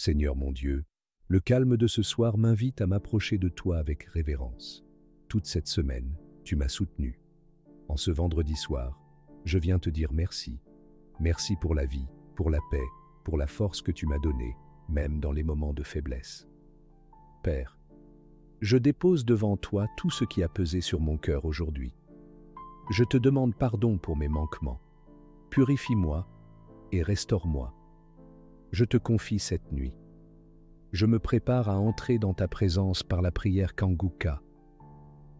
Seigneur mon Dieu, le calme de ce soir m'invite à m'approcher de toi avec révérence. Toute cette semaine, tu m'as soutenu. En ce vendredi soir, je viens te dire merci. Merci pour la vie, pour la paix, pour la force que tu m'as donnée, même dans les moments de faiblesse. Père, je dépose devant toi tout ce qui a pesé sur mon cœur aujourd'hui. Je te demande pardon pour mes manquements. Purifie-moi et restaure-moi. Je te confie cette nuit. Je me prépare à entrer dans ta présence par la prière Kanguka.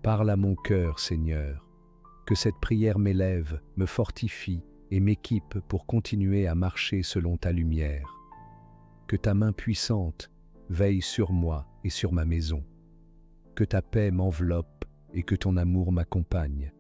Parle à mon cœur, Seigneur, que cette prière m'élève, me fortifie et m'équipe pour continuer à marcher selon ta lumière. Que ta main puissante veille sur moi et sur ma maison. Que ta paix m'enveloppe et que ton amour m'accompagne.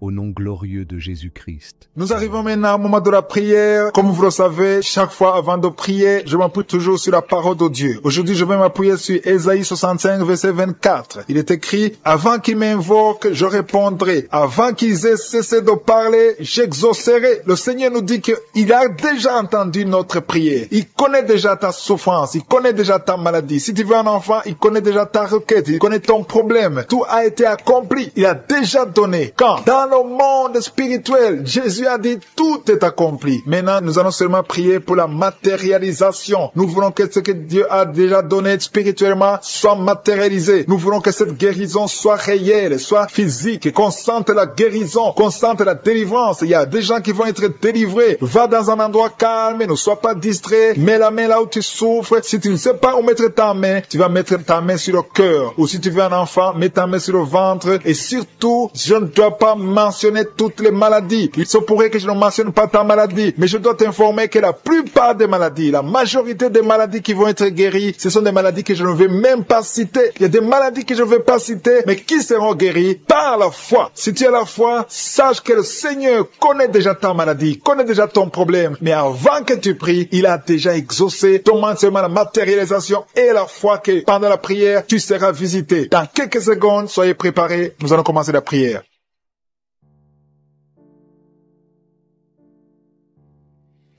Au nom glorieux de Jésus-Christ. Nous arrivons maintenant au moment de la prière. Comme vous le savez, chaque fois avant de prier, je m'appuie toujours sur la parole de Dieu. Aujourd'hui, je vais m'appuyer sur Ésaïe 65, verset 24. Il est écrit, « Avant qu'ils m'invoquent, je répondrai. Avant qu'ils aient cessé de parler, j'exaucerai. » Le Seigneur nous dit qu'il a déjà entendu notre prière. Il connaît déjà ta souffrance. Il connaît déjà ta maladie. Si tu veux un enfant, il connaît déjà ta requête. Il connaît ton problème. Tout a été accompli. Il a déjà donné. Quand? Dans le monde spirituel, Jésus a dit tout est accompli. Maintenant, nous allons seulement prier pour la matérialisation. Nous voulons que ce que Dieu a déjà donné spirituellement soit matérialisé. Nous voulons que cette guérison soit réelle, soit physique, qu'on sente la guérison, qu'on sente la délivrance. Il y a des gens qui vont être délivrés. Va dans un endroit calme, ne sois pas distrait. Mets la main là où tu souffres. Si tu ne sais pas où mettre ta main, tu vas mettre ta main sur le cœur. Ou si tu veux un enfant, mets ta main sur le ventre. Et surtout, je ne dois pas mentionner toutes les maladies. Il se pourrait que je ne mentionne pas ta maladie, mais je dois t'informer que la plupart des maladies, la majorité des maladies qui vont être guéries, ce sont des maladies que je ne vais même pas citer. Il y a des maladies que je ne vais pas citer, mais qui seront guéries par la foi. Si tu as la foi, sache que le Seigneur connaît déjà ta maladie, connaît déjà ton problème, mais avant que tu pries, il a déjà exaucé. Demande seulement la matérialisation et la foi que pendant la prière, tu seras visité. Dans quelques secondes, soyez préparés, nous allons commencer la prière.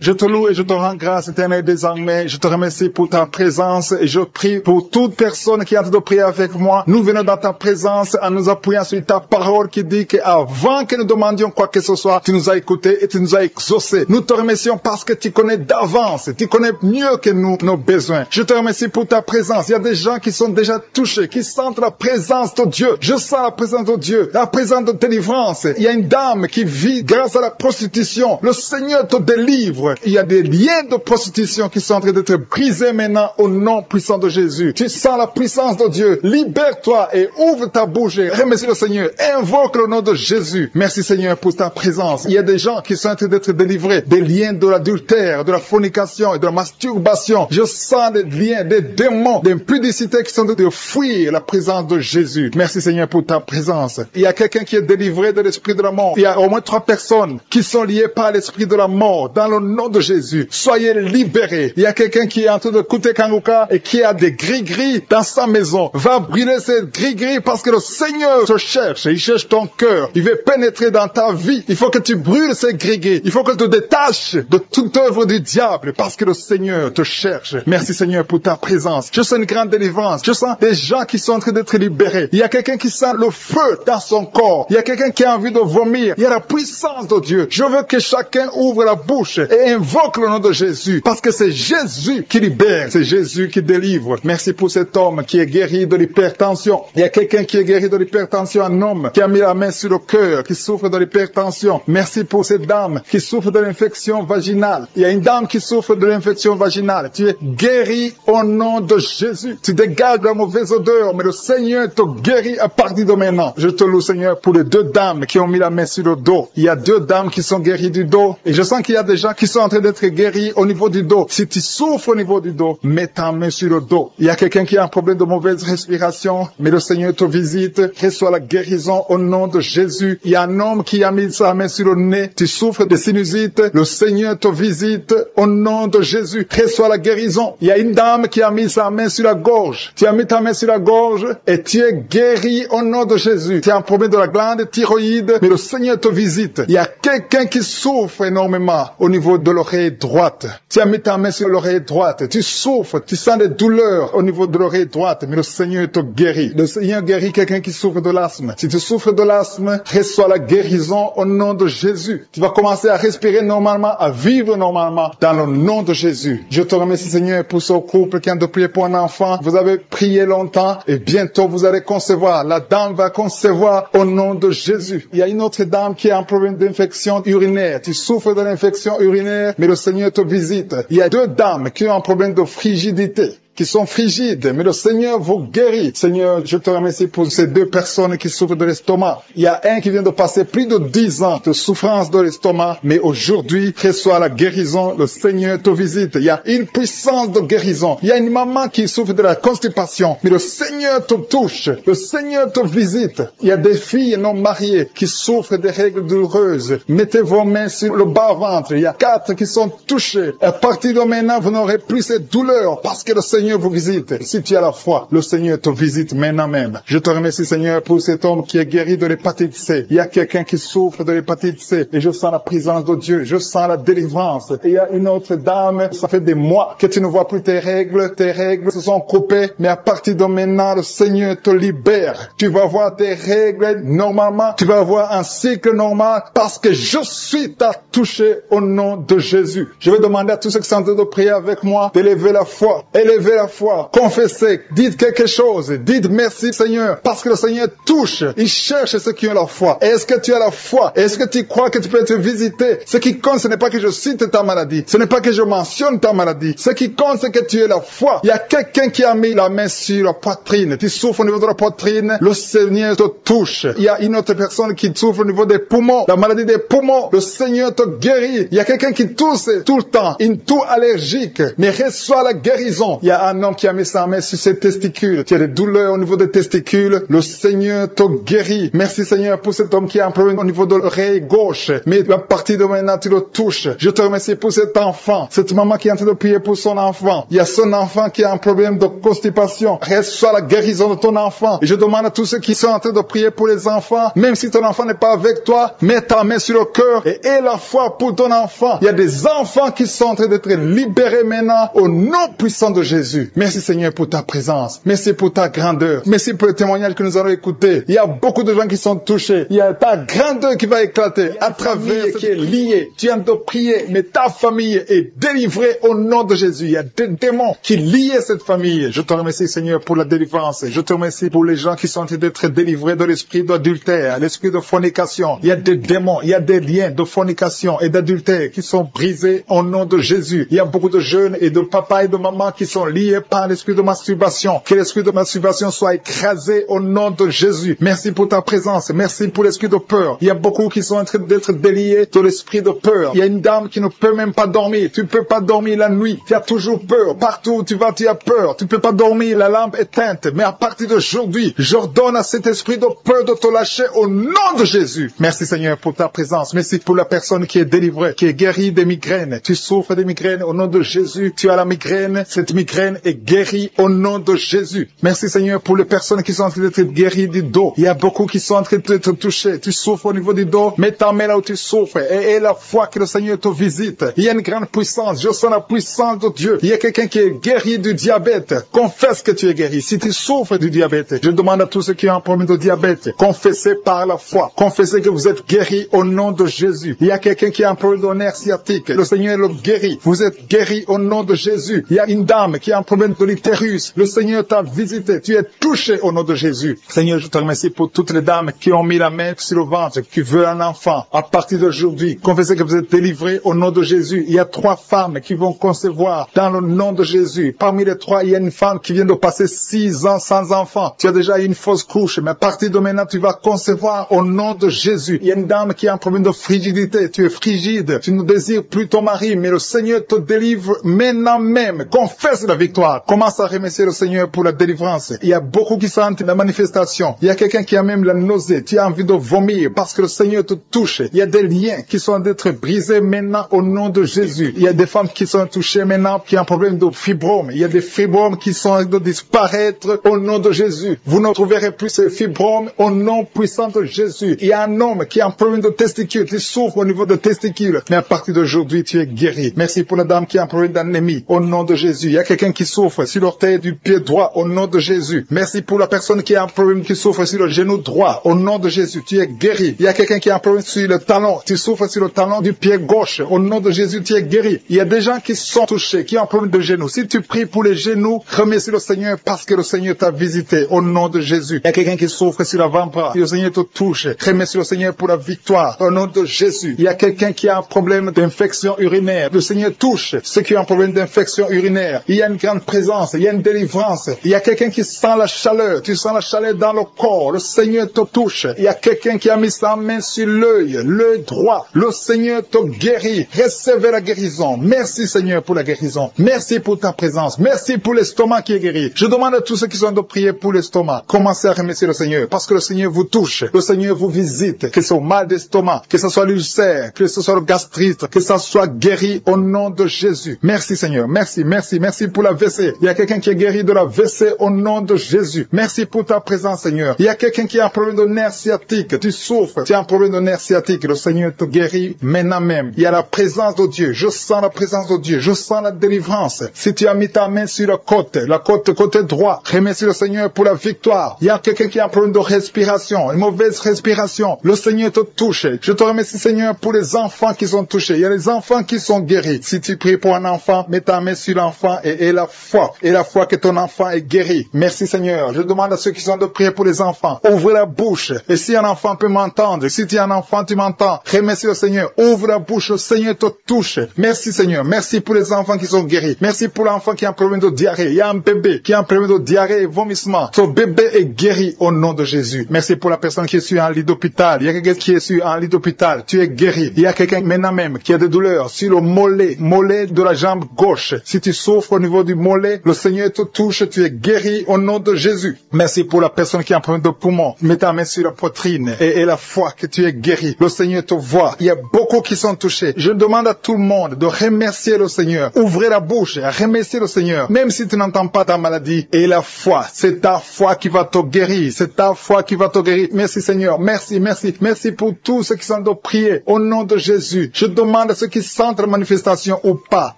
Je te loue et je te rends grâce, Éternel, désormais. Je te remercie pour ta présence et je prie pour toute personne qui a de prier avec moi. Nous venons dans ta présence en nous appuyant sur ta parole qui dit qu'avant que nous demandions quoi que ce soit, tu nous as écoutés et tu nous as exaucés. Nous te remercions parce que tu connais d'avance, tu connais mieux que nous nos besoins. Je te remercie pour ta présence. Il y a des gens qui sont déjà touchés, qui sentent la présence de Dieu. Je sens la présence de Dieu, la présence de délivrance. Il y a une dame qui vit grâce à la prostitution. Le Seigneur te délivre. Il y a des liens de prostitution qui sont en train d'être brisés maintenant au nom puissant de Jésus. Tu sens la puissance de Dieu. Libère-toi et ouvre ta bouche et remercie le Seigneur. Invoque le nom de Jésus. Merci Seigneur pour ta présence. Il y a des gens qui sont en train d'être délivrés des liens de l'adultère, de la fornication et de la masturbation. Je sens des liens, des démons, des impudicités qui sont en train de fuir la présence de Jésus. Merci Seigneur pour ta présence. Il y a quelqu'un qui est délivré de l'esprit de la mort. Il y a au moins 3 personnes qui sont liées par l'esprit de la mort. Dans le nom de Jésus, soyez libérés. Il y a quelqu'un qui est en train de écouter Kanguka et qui a des gris-gris dans sa maison. Va brûler ces gris-gris parce que le Seigneur te cherche. Il cherche ton cœur. Il veut pénétrer dans ta vie. Il faut que tu brûles ces gris-gris. Il faut que tu te détaches de toute œuvre du diable parce que le Seigneur te cherche. Merci Seigneur pour ta présence. Je sens une grande délivrance. Je sens des gens qui sont en train d'être libérés. Il y a quelqu'un qui sent le feu dans son corps. Il y a quelqu'un qui a envie de vomir. Il y a la puissance de Dieu. Je veux que chacun ouvre la bouche et invoque le nom de Jésus, parce que c'est Jésus qui libère, c'est Jésus qui délivre. Merci pour cet homme qui est guéri de l'hypertension. Il y a quelqu'un qui est guéri de l'hypertension, un homme qui a mis la main sur le cœur, qui souffre de l'hypertension. Merci pour cette dame qui souffre de l'infection vaginale. Il y a une dame qui souffre de l'infection vaginale. Tu es guéri au nom de Jésus. Tu dégages la mauvaise odeur, mais le Seigneur te guérit à partir de maintenant. Je te loue Seigneur pour les 2 dames qui ont mis la main sur le dos. Il y a 2 dames qui sont guéries du dos et je sens qu'il y a des gens qui sont en train d'être guéris au niveau du dos. Si tu souffres au niveau du dos, mets ta main sur le dos. Il y a quelqu'un qui a un problème de mauvaise respiration, mais le Seigneur te visite. Reçois la guérison au nom de Jésus. Il y a un homme qui a mis sa main sur le nez. Tu souffres de sinusite. Le Seigneur te visite au nom de Jésus. Reçois la guérison. Il y a une dame qui a mis sa main sur la gorge. Tu as mis ta main sur la gorge et tu es guéri au nom de Jésus. Tu as un problème de la glande thyroïde, mais le Seigneur te visite. Il y a quelqu'un qui souffre énormément au niveau de de l'oreille droite. Tu as mis ta main sur l'oreille droite. Tu souffres, tu sens des douleurs au niveau de l'oreille droite, mais le Seigneur te guérit. Le Seigneur guérit quelqu'un qui souffre de l'asthme. Si tu souffres de l'asthme, reçois la guérison au nom de Jésus. Tu vas commencer à respirer normalement, à vivre normalement dans le nom de Jésus. Je te remercie, Seigneur, pour ce couple qui a de prier pour un enfant. Vous avez prié longtemps et bientôt vous allez concevoir. La dame va concevoir au nom de Jésus. Il y a une autre dame qui a un problème d'infection urinaire. Tu souffres de l'infection urinaire, mais le Seigneur te visite. Il y a 2 dames qui ont un problème de frigidité, qui sont frigides, mais le Seigneur vous guérit. Seigneur, je te remercie pour ces 2 personnes qui souffrent de l'estomac. Il y a un qui vient de passer plus de 10 ans de souffrance de l'estomac, mais aujourd'hui, reçoit la guérison. Le Seigneur te visite. Il y a une puissance de guérison. Il y a une maman qui souffre de la constipation, mais le Seigneur te touche. Le Seigneur te visite. Il y a des filles non mariées qui souffrent des règles douloureuses. Mettez vos mains sur le bas-ventre. Il y a 4 qui sont touchés. À partir de maintenant, vous n'aurez plus ces douleurs parce que le Seigneur vous visite. Si tu as la foi, le Seigneur te visite maintenant même. Je te remercie, Seigneur, pour cet homme qui est guéri de l'hépatite C. Il y a quelqu'un qui souffre de l'hépatite C et je sens la présence de Dieu. Je sens la délivrance. Et il y a une autre dame, ça fait des mois que tu ne vois plus tes règles. Tes règles se sont coupées, mais à partir de maintenant, le Seigneur te libère. Tu vas voir tes règles normalement. Tu vas avoir un cycle normal parce que je suis touché au nom de Jésus. Je vais demander à tous ceux qui sont en train de prier avec moi d'élever la foi. Élevez la foi, confessez, dites quelque chose, dites merci Seigneur, parce que le Seigneur touche, il cherche ceux qui ont la foi. Est-ce que tu as la foi? Est-ce que tu crois que tu peux être visité? Ce qui compte, ce n'est pas que je cite ta maladie, ce n'est pas que je mentionne ta maladie, ce qui compte, c'est que tu aies la foi. Il y a quelqu'un qui a mis la main sur la poitrine, tu souffres au niveau de la poitrine, le Seigneur te touche. Il y a une autre personne qui souffre au niveau des poumons, la maladie des poumons, le Seigneur te guérit. Il y a quelqu'un qui tousse tout le temps, une toux allergique, mais reçoit la guérison. Il y a un homme qui a mis sa main sur ses testicules. Tu as des douleurs au niveau des testicules. Le Seigneur te guérit. Merci Seigneur pour cet homme qui a un problème au niveau de l'oreille gauche. Mais à partir de maintenant, tu le touches. Je te remercie pour cet enfant. Cette maman qui est en train de prier pour son enfant. Il y a son enfant qui a un problème de constipation. Reçois la guérison de ton enfant. Et je demande à tous ceux qui sont en train de prier pour les enfants, même si ton enfant n'est pas avec toi, mets ta main sur le cœur et aie la foi pour ton enfant. Il y a des enfants qui sont en train d'être libérés maintenant au nom puissant de Jésus. Merci Seigneur pour ta présence. Merci pour ta grandeur. Merci pour le témoignage que nous allons écouter. Il y a beaucoup de gens qui sont touchés. Il y a ta grandeur qui va éclater à travers ce qui est lié. Tu viens de prier, mais ta famille est délivrée au nom de Jésus. Il y a des démons qui liaient cette famille. Je te remercie Seigneur pour la délivrance. Je te remercie pour les gens qui sont en train d'être délivrés de l'esprit d'adultère, l'esprit de fornication. Il y a des démons, il y a des liens de fornication et d'adultère qui sont brisés au nom de Jésus. Il y a beaucoup de jeunes et de papas et de mamans qui sont liés par l'esprit de masturbation. Que l'esprit de masturbation soit écrasé au nom de Jésus. Merci pour ta présence. Merci pour l'esprit de peur. Il y a beaucoup qui sont en train d'être déliés de l'esprit de peur. Il y a une dame qui ne peut même pas dormir. Tu ne peux pas dormir la nuit. Tu as toujours peur. Partout où tu vas, tu as peur. Tu ne peux pas dormir. La lampe est éteinte. Mais à partir d'aujourd'hui, j'ordonne à cet esprit de peur de te lâcher au nom de Jésus. Merci Seigneur pour ta présence. Merci pour la personne qui est délivrée, qui est guérie des migraines. Tu souffres des migraines au nom de Jésus. Tu as la migraine. Cette migraine est guérie au nom de Jésus. Merci Seigneur pour les personnes qui sont en train d'être guéries du dos. Il y a beaucoup qui sont en train d'être touchés. Tu souffres au niveau du dos. Mets ta main là où tu souffres et aie la foi que le Seigneur te visite. Il y a une grande puissance. Je sens la puissance de Dieu. Il y a quelqu'un qui est guéri du diabète. Confesse que tu es guéri. Si tu souffres du diabète, je demande à tous ceux qui ont un problème de diabète, confessez par la foi. Confessez que vous êtes guéri au nom de Jésus. Il y a quelqu'un qui a un problème de nerf sciatique. Le Seigneur le guérit. Vous êtes guéri au nom de Jésus. Il y a une dame qui a un problème de l'utérus. Le Seigneur t'a visité. Tu es touché au nom de Jésus. Seigneur, je te remercie pour toutes les dames qui ont mis la main sur le ventre, qui veulent un enfant. À partir d'aujourd'hui, confessez que vous êtes délivrés au nom de Jésus. Il y a 3 femmes qui vont concevoir dans le nom de Jésus. Parmi les 3, il y a une femme qui vient de passer 6 ans sans enfant. Tu as déjà eu une fausse couche, mais à partir de maintenant, tu vas concevoir au nom de Jésus. Il y a une dame qui a un problème de frigidité. Tu es frigide. Tu ne désires plus ton mari, mais le Seigneur te délivre maintenant même. Confesse la victoire. victoire. Commence à remercier le Seigneur pour la délivrance. Il y a beaucoup qui sentent la manifestation. Il y a quelqu'un qui a même la nausée. Tu as envie de vomir parce que le Seigneur te touche. Il y a des liens qui sont d'être brisés maintenant au nom de Jésus. Il y a des femmes qui sont touchées maintenant qui ont un problème de fibrome. Il y a des fibromes qui sont de disparaître au nom de Jésus. Vous ne trouverez plus ces fibromes au nom puissant de Jésus. Il y a un homme qui a un problème de testicules, qui souffre au niveau de testicules. Mais à partir d'aujourd'hui, tu es guéri. Merci pour la dame qui a un problème d'anémie au nom de Jésus. Il y a quelqu'un qui souffre sur l'orteil du pied droit au nom de Jésus. Merci pour la personne qui a un problème qui souffre sur le genou droit au nom de Jésus. Tu es guéri. Il y a quelqu'un qui a un problème sur le talon. Tu souffres sur le talon du pied gauche. Au nom de Jésus, tu es guéri. Il y a des gens qui sont touchés, qui ont un problème de genou. Si tu pries pour les genoux, remercie le Seigneur parce que le Seigneur t'a visité au nom de Jésus. Il y a quelqu'un qui souffre sur l'avant-bras. Le Seigneur te touche. Remercie le Seigneur pour la victoire au nom de Jésus. Il y a quelqu'un qui a un problème d'infection urinaire. Le Seigneur touche ceux qui ont un problème d'infection urinaire. Il y a une grande présence. Il y a une délivrance. Il y a quelqu'un qui sent la chaleur. Tu sens la chaleur dans le corps. Le Seigneur te touche. Il y a quelqu'un qui a mis sa main sur l'œil droit. Le Seigneur te guérit. Recevez la guérison. Merci Seigneur pour la guérison. Merci pour ta présence. Merci pour l'estomac qui est guéri. Je demande à tous ceux qui sont de prier pour l'estomac. Commencez à remercier le Seigneur parce que le Seigneur vous touche. Le Seigneur vous visite. Que ce soit mal d'estomac, que ce soit l'ulcère, que ce soit le gastrite, que ça soit guéri au nom de Jésus. Merci Seigneur. Merci, merci, merci pour la WC. Il y a quelqu'un qui est guéri de la WC au nom de Jésus. Merci pour ta présence Seigneur. Il y a quelqu'un qui a un problème de nerf sciatique. Tu souffres. Tu as un problème de nerf sciatique. Le Seigneur te guérit maintenant même. Il y a la présence de Dieu. Je sens la présence de Dieu. Je sens la délivrance. Si tu as mis ta main sur la côté droit, remercie le Seigneur pour la victoire. Il y a quelqu'un qui a un problème de respiration, une mauvaise respiration. Le Seigneur te touche. Je te remercie Seigneur pour les enfants qui sont touchés. Il y a les enfants qui sont guéris. Si tu pries pour un enfant, mets ta main sur l'enfant et la foi. Et la foi que ton enfant est guéri. Merci Seigneur. Je demande à ceux qui sont de prier pour les enfants. Ouvre la bouche. Et si un enfant peut m'entendre, si tu es un enfant, tu m'entends. Remercie le Seigneur. Ouvre la bouche. Le Seigneur te touche. Merci Seigneur. Merci pour les enfants qui sont guéris. Merci pour l'enfant qui a un problème de diarrhée. Il y a un bébé qui a un problème de diarrhée et vomissement. Ce bébé est guéri au nom de Jésus. Merci pour la personne qui est sur un lit d'hôpital. Il y a quelqu'un qui est sur un lit d'hôpital. Tu es guéri. Il y a quelqu'un maintenant même qui a des douleurs sur le mollet de la jambe gauche. Si tu souffres au niveau du mollet, le Seigneur te touche. Tu es guéri au nom de Jésus. Merci pour la personne qui a un problème de poumon. Mets ta main sur la poitrine et la foi que tu es guéri. Le Seigneur te voit. Il y a beaucoup qui sont touchés. Je demande à tout le monde de remercier le Seigneur. Ouvrez la bouche et remerciez le Seigneur. Même si tu n'entends pas ta maladie. Et la foi, c'est ta foi qui va te guérir. C'est ta foi qui va te guérir. Merci Seigneur. Merci, merci. Merci pour tous ceux qui sont de prier au nom de Jésus. Je demande à ceux qui sentent la manifestation ou pas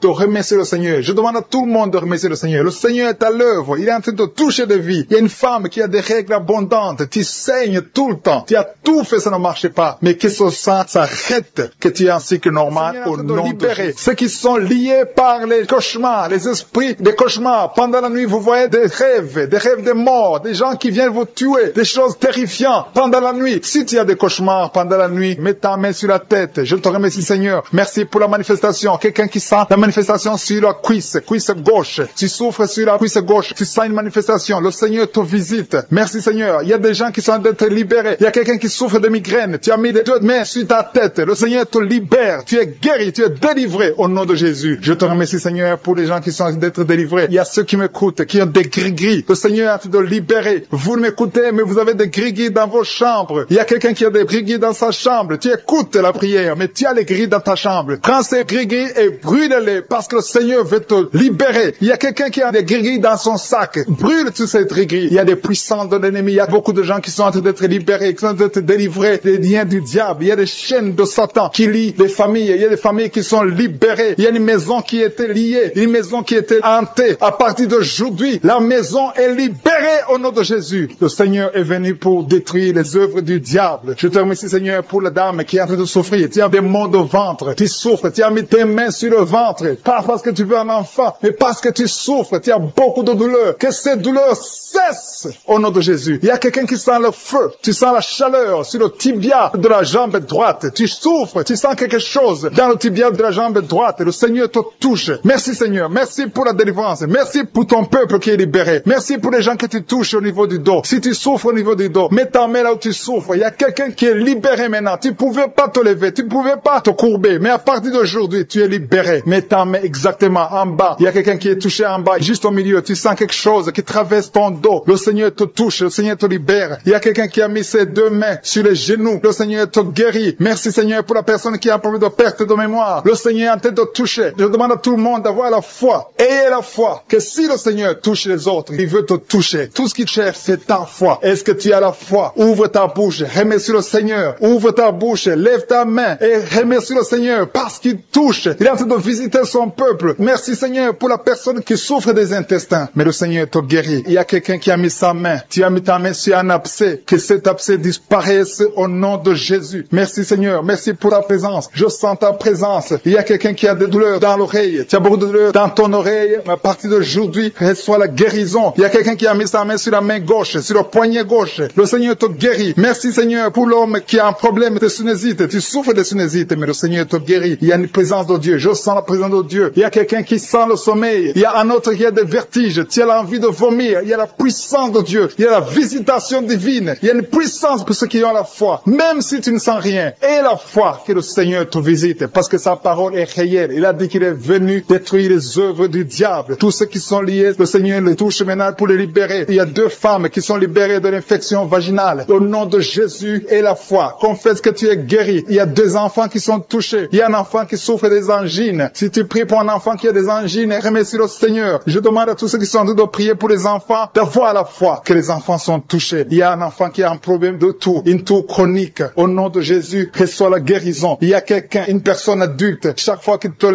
de remercier le Seigneur. Je demande à tout le monde de remercier le Seigneur. Le Seigneur est à l'œuvre. Il est en train de toucher des vies. Il y a une femme qui a des règles abondantes. Tu saignes tout le temps. Tu as tout fait, ça ne marche pas. Mais que ce sang s'arrête, que tu es en cycle normal au nom de Jésus. Ceux qui sont liés par les cauchemars, les esprits des cauchemars. Pendant la nuit, vous voyez des rêves de mort, des gens qui viennent vous tuer, des choses terrifiantes pendant la nuit. Si tu as des cauchemars pendant la nuit, mets ta main sur la tête. Je te remercie Seigneur. Merci pour la manifestation. Quelqu'un qui sent la manifestation sur la cuisse gauche. Tu souffres sur la cuisse gauche. Tu sens une manifestation. Le Seigneur te visite. Merci Seigneur. Il y a des gens qui sont d'être libérés. Il y a quelqu'un qui souffre de migraine. Tu as mis les deux mains sur ta tête. Le Seigneur te libère. Tu es guéri. Tu es délivré au nom de Jésus. Je te remercie Seigneur pour les gens qui sont d'être délivrés. Il y a ceux qui m'écoutent, qui ont des gris-gris. Le Seigneur est en train de libérer. Vous m'écoutez, mais vous avez des gris-gris dans vos chambres. Il y a quelqu'un qui a des gris-gris dans sa chambre. Tu écoutes la prière, mais tu as les gris dans ta chambre. Prends ces gris-gris et brûle-les parce que le Seigneur veut te libérer. Il y a quelqu'un qui a des gris-gris dans son sac. Brûle tous ces gris-gris. Il y a des puissants de l'ennemi. Il y a beaucoup de gens qui sont en train d'être libérés, qui sont en train d'être délivrés des liens du diable. Il y a des chaînes de Satan qui lient les familles. Il y a des familles qui sont libérées. Il y a une maison qui était liée, une maison qui était hantée. À partir d'aujourd'hui, la maison est libérée au nom de Jésus. Le Seigneur est venu pour détruire les œuvres du diable. Je te remercie Seigneur pour la dame qui est en train de souffrir. Tu as des maux de ventre. Tu souffres. Tu as mis tes mains sur le ventre. Pas parce que tu veux un enfant, mais parce que tu souffres. Tu as beaucoup de douleurs. Que ces douleurs cessent au nom de Jésus. Il y a quelqu'un qui sent le feu. Tu sens la chaleur sur le tibia de la jambe droite. Tu souffres. Tu sens quelque chose dans le tibia de la jambe droite. Le Seigneur te touche. Merci Seigneur. Merci pour la délivrance. Merci pour ton peuple qui est libéré. Merci pour les gens que tu touches au niveau du dos. Si tu souffres au niveau du dos, mets ta main là où tu souffres. Il y a quelqu'un qui est libéré maintenant. Tu pouvais pas te lever. Tu pouvais pas te courber. Mais à partir d'aujourd'hui, tu es libéré. Mets ta main exactement en bas. Il y a quelqu'un qui est touché en bas, juste au milieu, tu sens quelque chose qui traverse ton dos. Le Seigneur te touche, le Seigneur te libère. Il y a quelqu'un qui a mis ses deux mains sur les genoux. Le Seigneur te guérit. Merci Seigneur pour la personne qui a un problème de perte de mémoire. Le Seigneur est en train de te toucher. Je demande à tout le monde d'avoir la foi. Ayez la foi que si le Seigneur touche les autres, il veut te toucher. Tout ce qu'il cherche, c'est ta foi. Est-ce que tu as la foi? Ouvre ta bouche, remercie le Seigneur. Ouvre ta bouche, lève ta main et remercie le Seigneur parce qu'il touche. Il est en train de visiter son peuple. Merci Seigneur pour la personne qui souffre des intestins. Mais le Seigneur te guérit. Il y a quelqu'un qui a mis sa main. Tu as mis ta main sur un abcès. Que cet abcès disparaisse au nom de Jésus. Merci Seigneur. Merci pour ta présence. Je sens ta présence. Il y a quelqu'un qui a des douleurs dans l'oreille. Tu as beaucoup de douleurs dans ton oreille. Mais à partir d'aujourd'hui, reçois la guérison. Il y a quelqu'un qui a mis sa main sur la main gauche, sur le poignet gauche. Le Seigneur te guérit. Merci Seigneur pour l'homme qui a un problème de sinusite. Tu souffres de sinusite, mais le Seigneur te guérit. Il y a une présence de Dieu. Je sens la présence de Dieu. Il y a quelqu'un qui sent le sommeil. Il y a un autre qui a des vertiges. Tu as l'envie de vomir. Il y a la puissance de Dieu. Il y a la visitation divine. Il y a une puissance pour ceux qui ont la foi. Même si tu ne sens rien, aie la foi que le Seigneur te visite parce que sa parole est réelle. Il a dit qu'il est venu détruire les œuvres du diable. Tous ceux qui sont liés, le Seigneur les touche maintenant pour les libérer. Il y a 2 femmes qui sont libérées de l'infection vaginale. Au nom de Jésus, aie la foi. Confesse que tu es guéri. Il y a 2 enfants qui sont touchés. Il y a un enfant qui souffre des angines. Si tu pries pour un enfant qui a des angines, remercie le Seigneur. Je demande à tous ceux qui sont en train de prier pour les enfants d'avoir la foi que les enfants sont touchés. Il y a un enfant qui a un problème de toux, une toux chronique. Au nom de Jésus, reçois la guérison. Il y a quelqu'un, une personne adulte. Chaque fois que tu te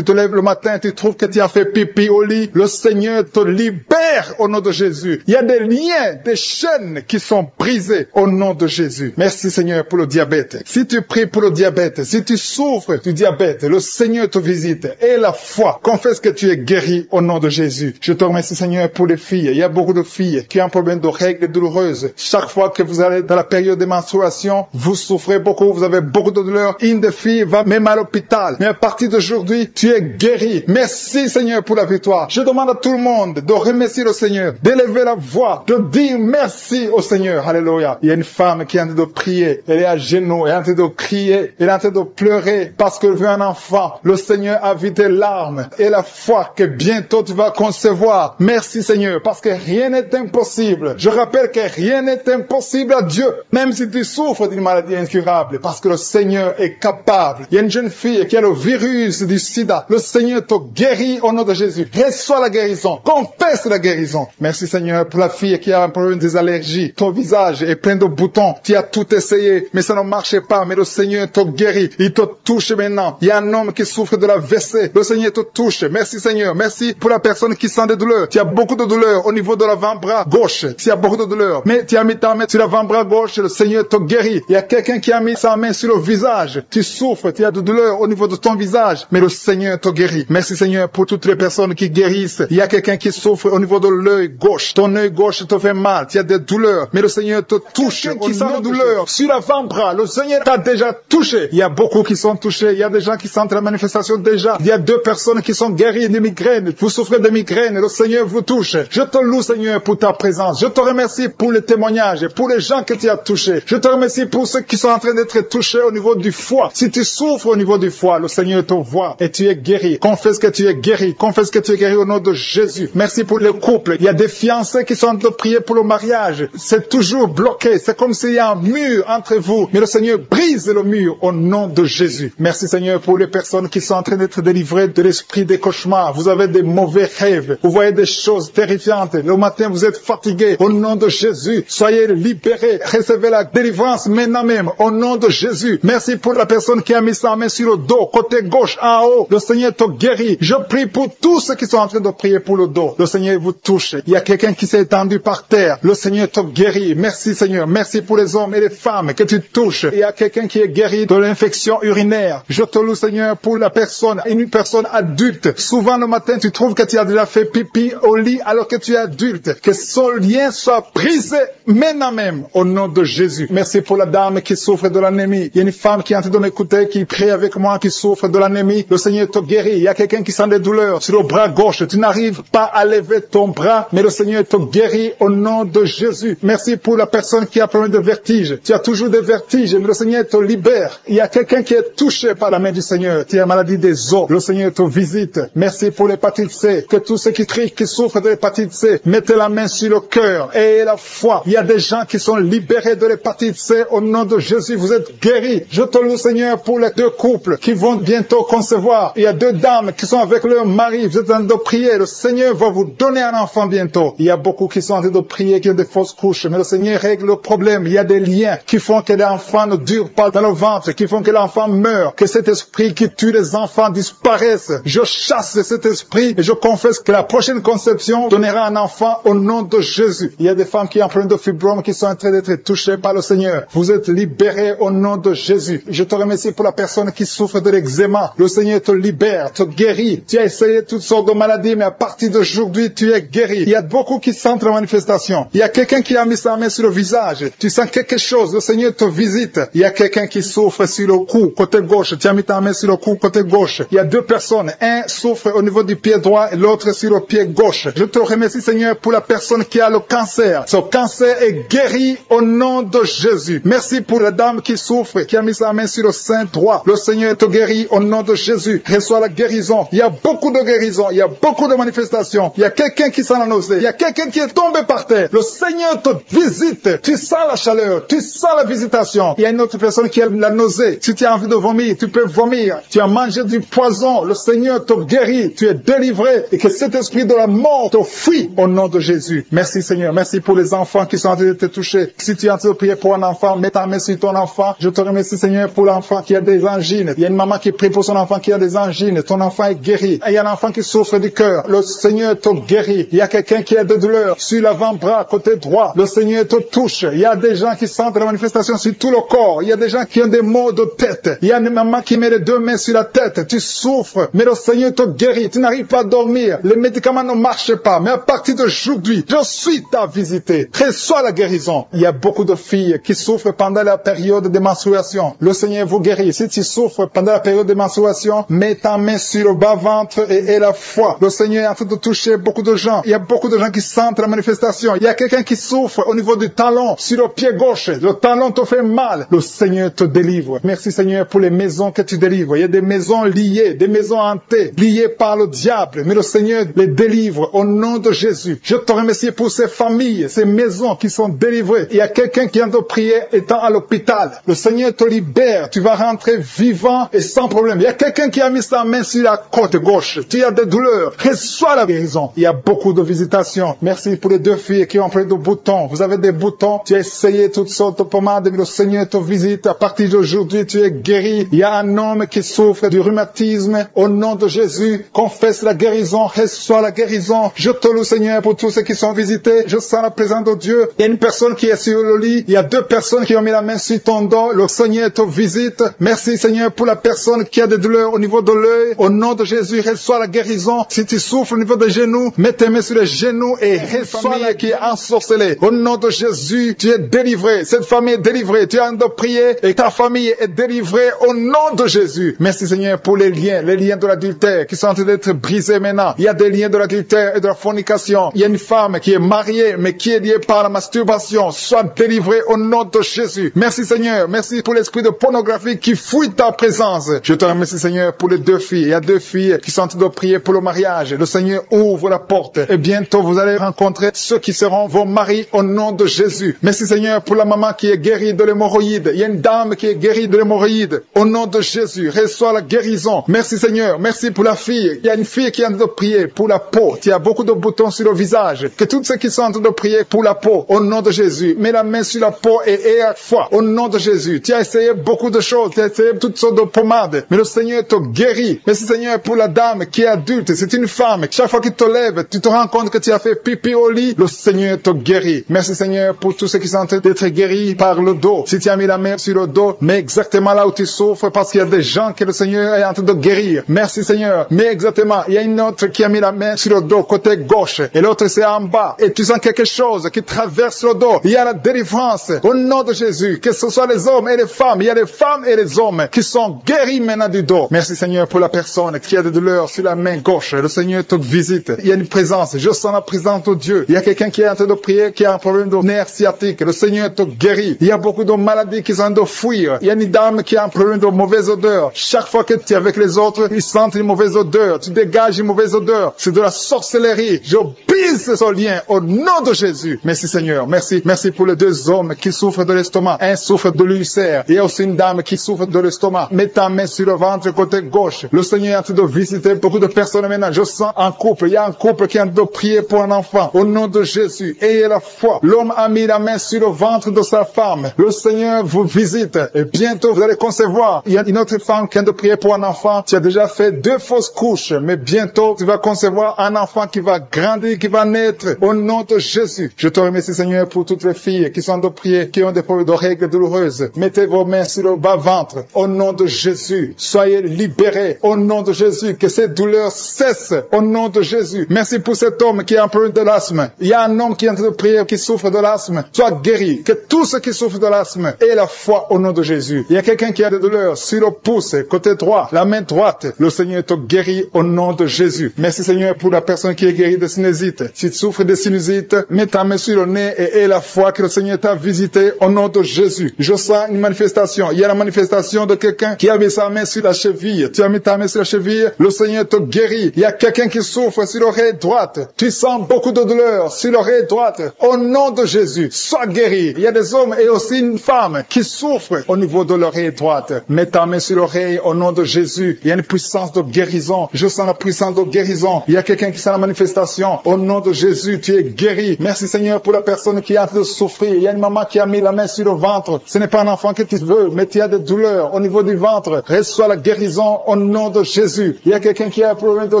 lèves le matin, tu trouves que tu as fait pipi au lit. Le Seigneur te libère au nom de Jésus. Il y a des liens, des chaînes qui sont brisées au nom de Jésus. Merci Seigneur pour le diabète. Si tu pries pour le diabète, si tu souffres du diabète, le Seigneur te visite. Et la foi, confesse que tu es guéri au nom de Jésus. Je te remercie Seigneur pour les filles. Il y a beaucoup de filles qui ont un problème de règles douloureuses. Chaque fois que vous allez dans la période de menstruation, vous souffrez beaucoup, vous avez beaucoup de douleurs. Une des filles va même à l'hôpital. Mais à partir d'aujourd'hui, tu es guéri. Merci Seigneur pour la victoire. Je demande à tout le monde de remercier le Seigneur, d'élever la voix, de dire merci au Seigneur. Alléluia. Il y a une femme qui est en train de prier. Elle est à genoux, elle est en train de crier, elle est en train de pleurer parce qu'elle veut un enfant. Le Seigneur a vu tes larmes et la foi que bientôt tu vas concevoir. Merci Seigneur parce que rien n'est impossible. Je rappelle que rien n'est impossible à Dieu, même si tu souffres d'une maladie incurable, parce que le Seigneur est capable. Il y a une jeune fille qui a le virus du sida. Le Seigneur te guérit au nom de Jésus. Reçois la guérison. Confesse la guérison. Merci Seigneur pour la fille qui a un problème des allergies. Ton visage est plein de boutons. Tu as tout essayé, mais ça ne marchait pas. Mais le Seigneur te guérit. Il te touche maintenant. Il y a un homme qui souffre de la WC. Le Seigneur te touche. Merci Seigneur. Merci pour la personne qui sent des douleurs. Tu as beaucoup de douleurs au niveau de l'avant-bras gauche. Tu as beaucoup de douleurs. Mais tu as mis ta main sur l'avant-bras gauche. Le Seigneur te guérit. Il y a quelqu'un qui a mis sa main sur le visage. Tu souffres. Tu as de douleurs au niveau de ton visage. Mais le Seigneur te guérit. Merci Seigneur pour toutes les personnes qui guérissent. Il y a quelqu'un qui souffre au niveau de l'œil gauche. Ton œil gauche te fait mal. Tu as des douleurs. Mais le Seigneur te touche. Qui sent des douleurs sur l'avant-bras. Le Seigneur t'a déjà touché. Il y a beaucoup qui sont touchés. Il y a des gens qui sentent la manifestation déjà. Il y a 2 personnes qui sont guéries de migraines. Vous souffrez de migraines. Le Seigneur vous touche. Je te loue Seigneur pour ta présence. Je te remercie pour les témoignages, pour les gens que tu as touchés. Je te remercie pour ceux qui sont en train d'être touchés au niveau du foie. Si tu souffres au niveau du foie, le Seigneur te voit et tu es guéri. Confesse que tu es guéri. Confesse que tu es guéri au nom de Jésus. Merci pour les couples. Il y a des fiancés qui sont en train de prier pour le mariage. C'est toujours bloqué. C'est comme s'il y a un mur entre vous. Mais le Seigneur brise le mur au nom de Jésus. Merci Seigneur pour les personnes qui sont en train d'être délivrées de l'esprit des cauchemars. Vous avez des mauvais rêves. Vous voyez des choses terrifiantes. Le matin, vous êtes fatigué. Au nom de Jésus, soyez libérés. Recevez la délivrance maintenant même. Au nom de Jésus. Merci pour la personne qui a mis sa main sur le dos, côté gauche, en haut. Le Seigneur te guérit. Je prie pour tous ceux qui sont en train de prier pour le dos. Le Seigneur vous touche. Il y a quelqu'un qui s'est étendu par terre. Le Seigneur te guérit. Merci Seigneur. Merci pour les hommes et les femmes que tu touches. Il y a quelqu'un qui est guéri de l'infection urinaire. Je te loue Seigneur pour la personne, une personne adulte. Souvent le matin, tu trouves que tu as déjà fait pipi au lit alors que tu es adulte. Que son lien soit brisé maintenant même au nom de Jésus. Merci pour la dame qui souffre de l'anémie. Il y a une femme qui est en train de m'écouter, qui prie avec moi, qui souffre de l'anémie. Le Seigneur te guérit. Il y a quelqu'un qui sent des douleurs sur le bras gauche. Tu n'arrives pas à lever ton bras, mais le Seigneur te guérit au nom de Jésus. Merci pour la personne qui a problème de vertige. Tu as toujours des vertiges, mais le Seigneur te libère. Il y a quelqu'un qui est touché par la main du Seigneur. Tu as maladie des os. Le Seigneur te visite. Merci pour l'hépatite C, que tous ceux qui crient, qui souffrent de l'hépatite C, mettez la main sur le cœur et la foi. Il y a des gens qui sont libérés de l'hépatite C au nom de Jésus. Vous êtes guéris. Je te loue, Seigneur, pour les 2 couples qui vont bientôt concevoir. Il y a 2 dames qui sont avec leur mari. Vous êtes en train de prier. Le Seigneur va vous donner un enfant bientôt. Il y a beaucoup qui sont en train de prier, qui ont des fausses couches. Mais le Seigneur règle le problème. Il y a des liens qui font que l'enfant ne dure pas dans le ventre, qui font que l'enfant meurt, que cet esprit qui tue les enfants disparaisse. Je chasse cet esprit et je confesse que la prochaine conception donnera un enfant au nom de Jésus. Il y a des femmes qui ont un problème de fibrome qui sont en train d'être touchées par le Seigneur. Vous êtes libérés au nom de Jésus. Je te remercie pour la personne qui souffre de l'eczéma. Le Seigneur te libère, te guérit. Tu as essayé toutes sortes de maladies, mais à partir d'aujourd'hui, tu es guéri. Il y a beaucoup qui sentent la manifestation. Il y a quelqu'un qui a mis sa main sur le visage. Tu sens quelque chose. Le Seigneur te visite. Il y a quelqu'un qui souffre sur le cou, côté gauche. Tu as mis ta main sur le cou, côté gauche. Il y a 2 personnes. Un souffre au niveau du pied droit et l'autre sur le pied gauche. Je te remercie, Seigneur, pour la personne qui a le cancer. Ce cancer est guéri au nom de Jésus. Merci pour la dame qui souffre, qui a mis sa main sur le sein droit. Le Seigneur te guérit au nom de Jésus. Reçois la guérison. Il y a beaucoup de guérisons. Il y a beaucoup de manifestations. Il y a quelqu'un qui sent la nausée. Il y a quelqu'un qui est tombé par terre. Le Seigneur te visite. Tu sens la chaleur. Tu sens la visitation. Il y a une autre personne qui a la nausée. Si tu as envie de vomir, tu peux vomir. Tu as mangé du poison. Le Seigneur te guérit. Tu es délivré. Et que cet esprit de la mort te fuit au nom de Jésus. Merci Seigneur. Merci pour les enfants qui sont en train de te toucher. Si tu es en train de prier pour un enfant, mets ta main sur ton enfant. Je te remercie Seigneur pour l'enfant qui a des angines. Il y a une maman qui prie pour son enfant qui a des angines. Ton enfant est guéri. Et il y a un enfant qui souffre du cœur. Le Seigneur te guérit. Il y a quelqu'un qui a des douleurs sur l'avant-bras, côté droit. Le Seigneur te touche. Il y a des gens qui sentent la manifestation sur tout le corps. Il y a des gens qui ont des maux de tête. Il y a une maman qui met les 2 mains sur la tête. Tu souffres, mais le Seigneur te guérit. Tu n'arrives pas à dormir. Les médicaments ne marchent pas. Mais à partir d'aujourd'hui, je suis ta visité. Reçois la guérison. Il y a beaucoup de filles qui souffrent pendant la période de menstruation. Le Seigneur vous guérit. Si tu souffres pendant la période de menstruation, mets ta main sur le bas-ventre et la foi. Le Seigneur est en train de toucher beaucoup de gens. Il y a beaucoup de gens qui sentent la manifestation. Il y a quelqu'un qui souffre au niveau du talon, sur le pied gauche. Le talon te fait mal. Le Seigneur te délivre. Merci Seigneur pour les maisons que tu délivres. Il y a des maisons liées, des maisons hantées, liées par le diable. Mais le Seigneur les délivre au nom de Jésus. Je te remercie pour ces familles, ces maisons qui sont délivrées. Il y a quelqu'un qui vient de prier étant à l'hôpital. Le Seigneur te libère. Tu vas rentrer vivant et sans problème. Il y a quelqu'un qui a mis sa main sur la côte gauche. Tu as des douleurs. Reçois la guérison. Il y a beaucoup de visitations. Merci pour les 2 filles qui ont pris de boutons. Vous avez des boutons. Tu as essayé toutes sortes de pommades, mais le Seigneur te visite. À partir d'aujourd'hui, tu es guéri. Il y a un homme qui souffre du rhumatisme. Au nom de Jésus, confesse la guérison. Reçois la guérison. Je te loue, Seigneur, pour tous ceux qui sont visités. Je sens la présence de Dieu. Il y a une personne qui est sur le lit. Il y a 2 personnes qui ont mis la main sur ton dos. Le Seigneur te visite. Merci, Seigneur, pour la personne qui a des douleurs au niveau de l'œil. Au nom de Jésus, reçois la guérison. Si tu souffres au niveau des genoux, mets tes mains sur les genoux et reçois la qui est ensorcelée. Au nom de Jésus, tu es délivré. Cette famille est délivrée. Tu as de prier et ta famille est délivrée au nom de Jésus. Merci, Seigneur, pour les liens de l'adultère qui sont en train d'être brisés maintenant. Il y a des liens de l'adultère et de la fornication. Il y a une femme qui est mariée, mais qui est liée par la masturbation. Sois délivrée au nom de Jésus. Merci, Seigneur. Merci pour l'esprit de pornographie qui fuit ta présence. Je te remercie, Seigneur, pour les 2 filles. Il y a 2 filles qui sont en train de prier pour le mariage. Le Seigneur ouvre la porte et bientôt vous allez rencontrer ceux qui seront vos maris au nom de Jésus. Merci, Seigneur, pour la maman qui est guérie de l'hémorroïde. Il y a une dame qui est guérie de l'hémorroïde. Au nom de Jésus, reçois la guérison. Merci, Seigneur. Merci pour la fille. Il y a une fille qui est en train de prier pour la peau. Il y a beaucoup de boutons sur le visage. Que tous ceux qui sont en train de prier pour la peau, au nom de Jésus, mets la main sur la peau et à foi. Au nom de Jésus. Tu as essayé beaucoup de choses. Tu as essayé toutes sortes de pommades. Mais le Seigneur te guérit. Merci, Seigneur, pour la dame qui est adulte. C'est une femme. Chaque fois qu'il te lève, tu te rends compte que tu as fait pipi au lit. Le Seigneur te guérit. Merci, Seigneur, pour tous ceux qui sont en train d'être guéris par le dos. Si tu as mis la main sur le dos, mets exactement là où tu souffres parce qu'il y a des gens que le Seigneur est en train de guérir. Merci, Seigneur. Mais exactement, il y a une autre qui a mis la main sur le dos, côté gauche. Et l'autre, c'est en bas. Et tu sens quelque chose qui traverse le dos. Il y a la délivrance. Au nom de Jésus, que ce soit les hommes et les femmes, il y a les femmes et les hommes qui sont guéris maintenant du dos. Merci, Seigneur, pour la personne qui a des douleurs sur la main gauche. Le Seigneur te visite. Il y a une présence. Je sens la présence de Dieu. Il y a quelqu'un qui est en train de prier, qui a un problème de nerf sciatique. Le Seigneur te guérit. Il y a beaucoup de maladies qui sont de fuir. Il y a une dame qui a un problème de mauvaise odeur. Chaque fois que tu es avec les autres, ils sentent une mauvaise odeur. Tu dégage une mauvaise odeur. C'est de la sorcellerie. Je brise ce lien au nom de Jésus. Merci Seigneur. Merci. Merci pour les deux hommes qui souffrent de l'estomac. Un souffre de l'ulcère. Il y a aussi une dame qui souffre de l'estomac. Mets ta main sur le ventre côté gauche. Le Seigneur est en train de visiter beaucoup de personnes maintenant. Je sens un couple. Il y a un couple qui est en train de prier pour un enfant. Au nom de Jésus. Ayez la foi. L'homme a mis la main sur le ventre de sa femme. Le Seigneur vous visite. Et bientôt vous allez concevoir. Il y a une autre femme qui vient de prier pour un enfant. Tu as déjà fait 2 fausses couches. Mais bientôt tu vas concevoir un enfant qui va grandir, qui va naître. Au nom de Jésus. Je te remercie Seigneur pour toutes les filles qui sont de prier, qui ont des problèmes de règles douloureuses. Mettez vos mains sur le bas-ventre. Au nom de Jésus. Soyez libérés. Au nom de Jésus. Que ces douleurs cessent. Au nom de Jésus. Merci pour cet homme qui a un problème de l'asthme. Il y a un homme qui est en train de prier, qui souffre de l'asthme. Sois guéri. Que tous ceux qui souffrent de l'asthme aient la foi au nom de Jésus. Il y a quelqu'un qui a des douleurs sur le pouce, côté droit, la main droite. Le Seigneur te guérit au nom de Jésus. Merci Seigneur pour la personne qui est guérie de sinusite. Si tu souffres de sinusite, mets ta main sur le nez et aie la foi que le Seigneur t'a visité au nom de Jésus. Je sens une manifestation. Il y a la manifestation de quelqu'un qui a mis sa main sur la cheville. Tu as mis ta main sur la cheville, le Seigneur te guérit. Il y a quelqu'un qui souffre sur l'oreille droite. Tu sens beaucoup de douleur sur l'oreille droite. Au nom de Jésus, sois guéri. Il y a des hommes et aussi une femme qui souffrent au niveau de l'oreille droite. Mets ta main sur l'oreille au nom de Jésus. Il y a une puissance de guérison. Je sens la puissance de guérison. Il y a quelqu'un qui sent la manifestation. Au nom de Jésus, tu es guéri. Merci Seigneur pour la personne qui a de souffrir. Il y a une maman qui a mis la main sur le ventre. Ce n'est pas un enfant que tu veux, mais tu as des douleurs au niveau du ventre. Reçois la guérison au nom de Jésus. Il y a quelqu'un qui a un problème de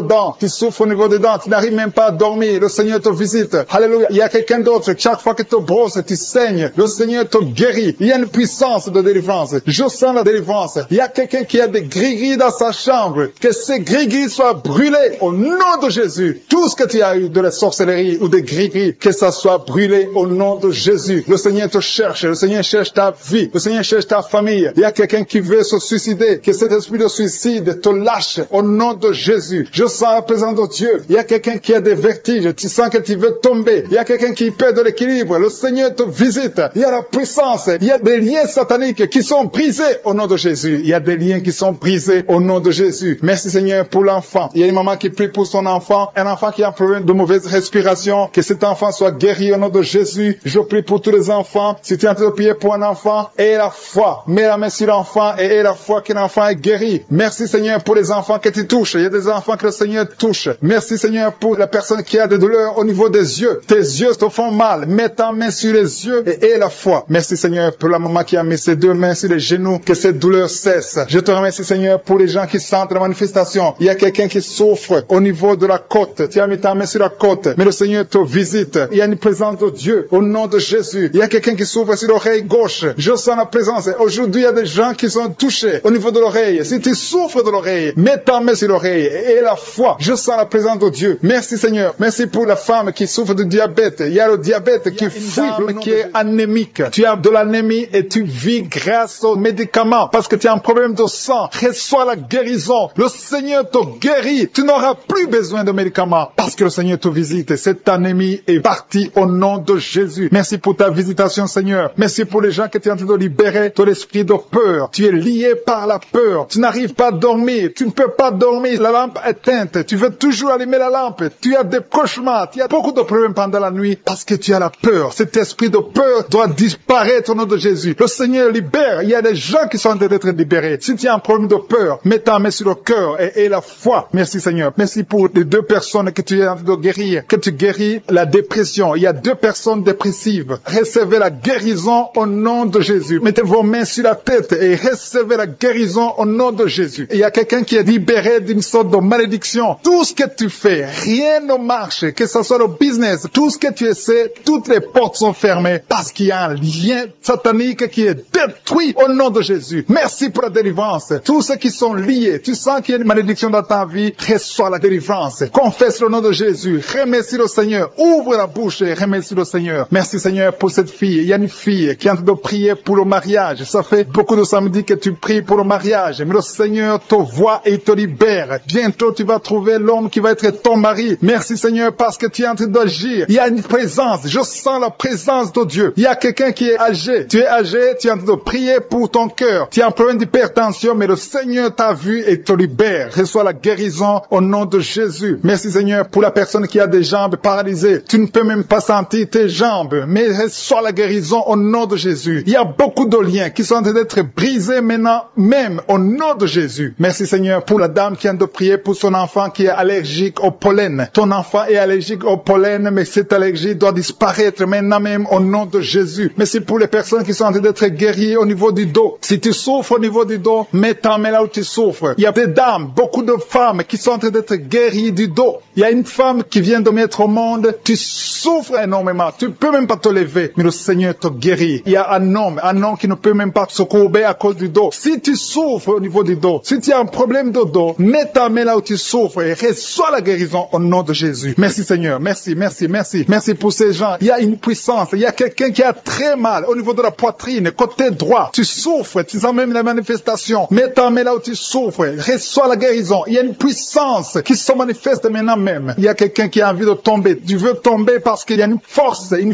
dents. Tu souffres au niveau des dents. Tu n'arrives même pas à dormir. Le Seigneur te visite. Alléluia. Il y a quelqu'un d'autre. Chaque fois que tu te brosses, tu saignes. Le Seigneur te guérit. Il y a une puissance de délivrance. Je sens la délivrance. Il y a quelqu'un qui a des gris-gris dans sa chambre. Que ces gris-gris soient brûlés au nom de Jésus. Tout ce que tu as eu de la sorcellerie ou des gris-gris, que ça soit brûlé au nom de Jésus. Le Seigneur te cherche. Le Seigneur cherche ta vie. Le Seigneur cherche ta famille. Il y a quelqu'un qui veut se suicider. Que cet esprit de suicide te lâche au nom de Jésus. Je sens la présence de Dieu. Il y a quelqu'un qui a des vertiges. Tu sens que tu veux tomber. Il y a quelqu'un qui perd de l'équilibre. Le Seigneur te visite. Il y a la puissance. Il y a des liens sataniques qui sont brisés au nom de Jésus. Il y a des liens qui sont brisés au nom de Jésus. Merci Seigneur pour l'enfant. Il y a une maman qui prie pour son enfant. Un enfant qui a un problème de mauvaise respiration. Que cet enfant soit guéri au nom de Jésus. Je prie pour tous les enfants. Si tu es en train de prier pour un enfant, aie la foi. Mets la main sur l'enfant et aie la foi que l'enfant est guéri. Merci Seigneur pour les enfants que tu touches. Il y a des enfants que le Seigneur touche. Merci Seigneur pour la personne qui a des douleurs au niveau des yeux. Tes yeux te font mal. Mets ta main sur les yeux et aie la foi. Merci Seigneur pour la maman qui a mis ses 2 mains sur les genoux. Que cette douleur cesse. Je te remercie Seigneur pour les gens qui sentent la manifestation. Il y a quelqu'un qui souffre au niveau de la côte. Tu as mis ta main sur la côte. Mais le Seigneur te visite. Il y a une présence de Dieu au nom de Jésus. Il y a quelqu'un qui souffre sur l'oreille gauche. Je sens la présence. Aujourd'hui, il y a des gens qui sont touchés au niveau de l'oreille. Si tu souffres de l'oreille, mets ta main sur l'oreille et la foi. Je sens la présence de Dieu. Merci Seigneur. Merci pour la femme qui souffre de diabète. Il y a le diabète qui fuit, qui est anémique. Tu as de l'anémie et tu vis grâce aux médicaments parce que tu as un problème de sang. Reçois la guérison. Le Seigneur te guérit. Tu n'auras plus besoin de médicaments parce que le Seigneur te visite. Cette anémie est partie au nom de Jésus. Merci pour ta visitation Seigneur. Merci pour les gens que tu es en train de libérer de l'esprit de peur. Tu es lié par la peur. Tu n'arrives pas à dormir. Tu ne peux pas dormir. La lampe est éteinte. Tu veux toujours allumer la lampe. Tu as des cauchemars. Tu as beaucoup de problèmes pendant la nuit parce que tu as la peur. Cet esprit de peur doit disparaître au nom de Jésus. Le Seigneur libère. Il y a des gens qui sont en train d'être libérés. Si tu as un problème de peur, mets ta main sur le cœur et la foi. Merci Seigneur. Merci pour les 2 personnes que tu es en train de guérir. Que tu guéris la dépression. Il y a 2 personnes dépressives. Recevez la guérison au nom de Jésus. Mettez vos mains sur la tête et recevez la guérison au nom de Jésus. Il y a quelqu'un qui est libéré d'une sorte de malédiction. Tout ce que tu fais, rien ne marche. Que ce soit le business, tout ce que tu essaies, toutes les portes sont fermées parce qu'il y a un lien satanique qui est détruit au nom de Jésus. Merci pour la délivrance. Tous ceux qui sont liés, tu sens qu'il y a une malédiction dans ta vie, reçois la délivrance. Confesse le nom de Jésus. Remercie le Seigneur. Ouvre la bouche et remercie le Seigneur. Merci Seigneur pour cette fille. Il y a une fille qui est en train de prier pour le mariage. Ça fait beaucoup de samedis que tu pries pour le mariage. Mais le Seigneur te voit et te libère. Bientôt tu vas trouver l'homme qui va être ton mari. Merci Seigneur parce que tu es en train d'agir. Il y a une présence. Je sens la présence de Dieu. Il y a quelqu'un qui est âgé. Tu es âgé, tu es en train de prier pour ton cœur. Tu as un problème d'hypertension, mais le Seigneur t'a vu et te libère. Reçois la guérison guérison au nom de Jésus. Merci Seigneur pour la personne qui a des jambes paralysées. Tu ne peux même pas sentir tes jambes, mais reçois la guérison au nom de Jésus. Il y a beaucoup de liens qui sont en train d'être brisés maintenant, même au nom de Jésus. Merci Seigneur pour la dame qui vient de prier pour son enfant qui est allergique au pollen. Ton enfant est allergique au pollen, mais cette allergie doit disparaître maintenant même au nom de Jésus. Merci pour les personnes qui sont en train d'être guéries au niveau du dos. Si tu souffres au niveau du dos, mets ta main là où tu souffres. Il y a des dames, beaucoup de femmes qui sont en train d'être guéries du dos. Il y a une femme qui vient de mettre au monde. Tu souffres énormément. Tu peux même pas te lever, mais le Seigneur te guérit. Il y a un homme qui ne peut même pas se courber à cause du dos. Si tu souffres au niveau du dos, si tu as un problème de dos, mets ta main là où tu souffres et reçois la guérison au nom de Jésus. Merci Seigneur. Merci, merci, merci. Merci pour ces gens. Il y a une puissance. Il y a quelqu'un qui a très mal au niveau de la poitrine, côté droit. Tu souffres, tu sens même la manifestation. Mets ta main là où tu souffres. Reçois la guérison. Il y a une puissance qui se manifeste maintenant même. Il y a quelqu'un qui a envie de tomber. Tu veux tomber parce qu'il y a une